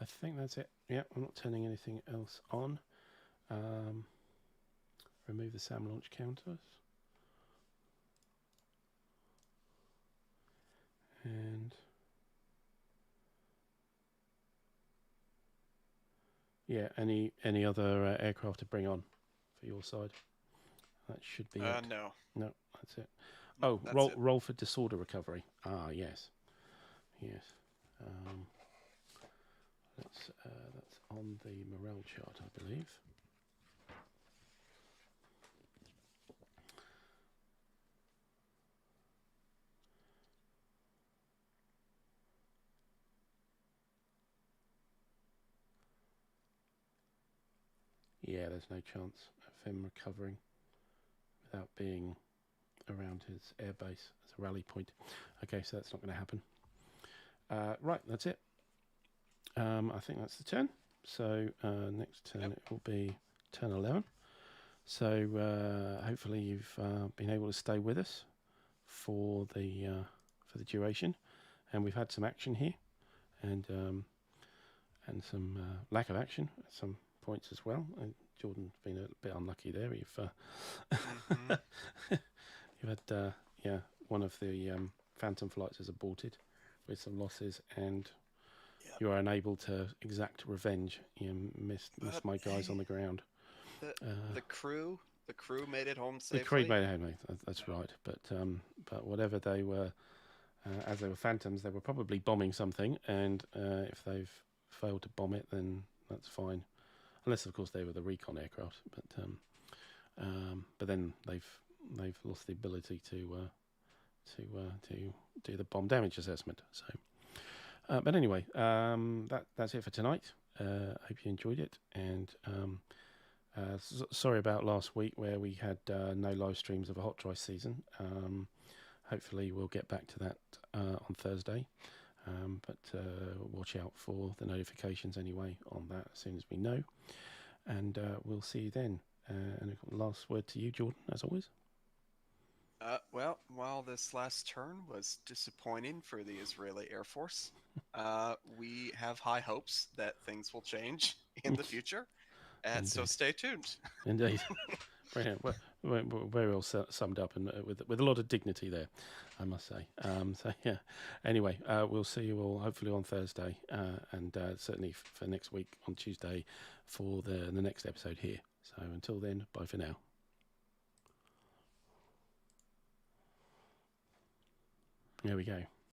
I think that's it. Yeah, I'm not turning anything else on. Remove the SAM launch counters. And yeah, any other aircraft to bring on for your side? That should be it. No. No, that's it. No, Oh, that's it. roll for disorder recovery. Ah, yes. That's on the morale chart, I believe. Yeah, there's no chance of him recovering without being around his airbase as a rally point. Okay, so that's not going to happen. Right, that's it. I think that's the turn. So next turn it will be turn 11. So hopefully you've been able to stay with us for for the duration, and we've had some action here, and some lack of action at some points as well. And Jordan's been a bit unlucky there. You've had one of the Phantom flights has aborted with some losses, and you are unable to exact revenge. You missed my guys on the ground. The crew made it home The safely. crew made it home. That's right. But whatever they were, as they were Phantoms, they were probably bombing something, and if they've failed to bomb it, then that's fine. Unless, of course, they were the recon aircraft. But then they've lost the ability to do the bomb damage assessment. So, but anyway, that's it for tonight. Hope you enjoyed it, and sorry about last week where we had no live streams of a hot dry season. Hopefully we'll get back to that on Thursday, but watch out for the notifications anyway on that as soon as we know, and we'll see you then. And last word to you, Jordan, as always. Well, while this last turn was disappointing for the Israeli Air Force, we have high hopes that things will change in the future, and so stay tuned. Indeed. Brilliant. Well, very well summed up, and with a lot of dignity there, I must say. So yeah. Anyway, we'll see you all hopefully on Thursday, and certainly for next week on Tuesday for the next episode here. So until then, bye for now. There we go.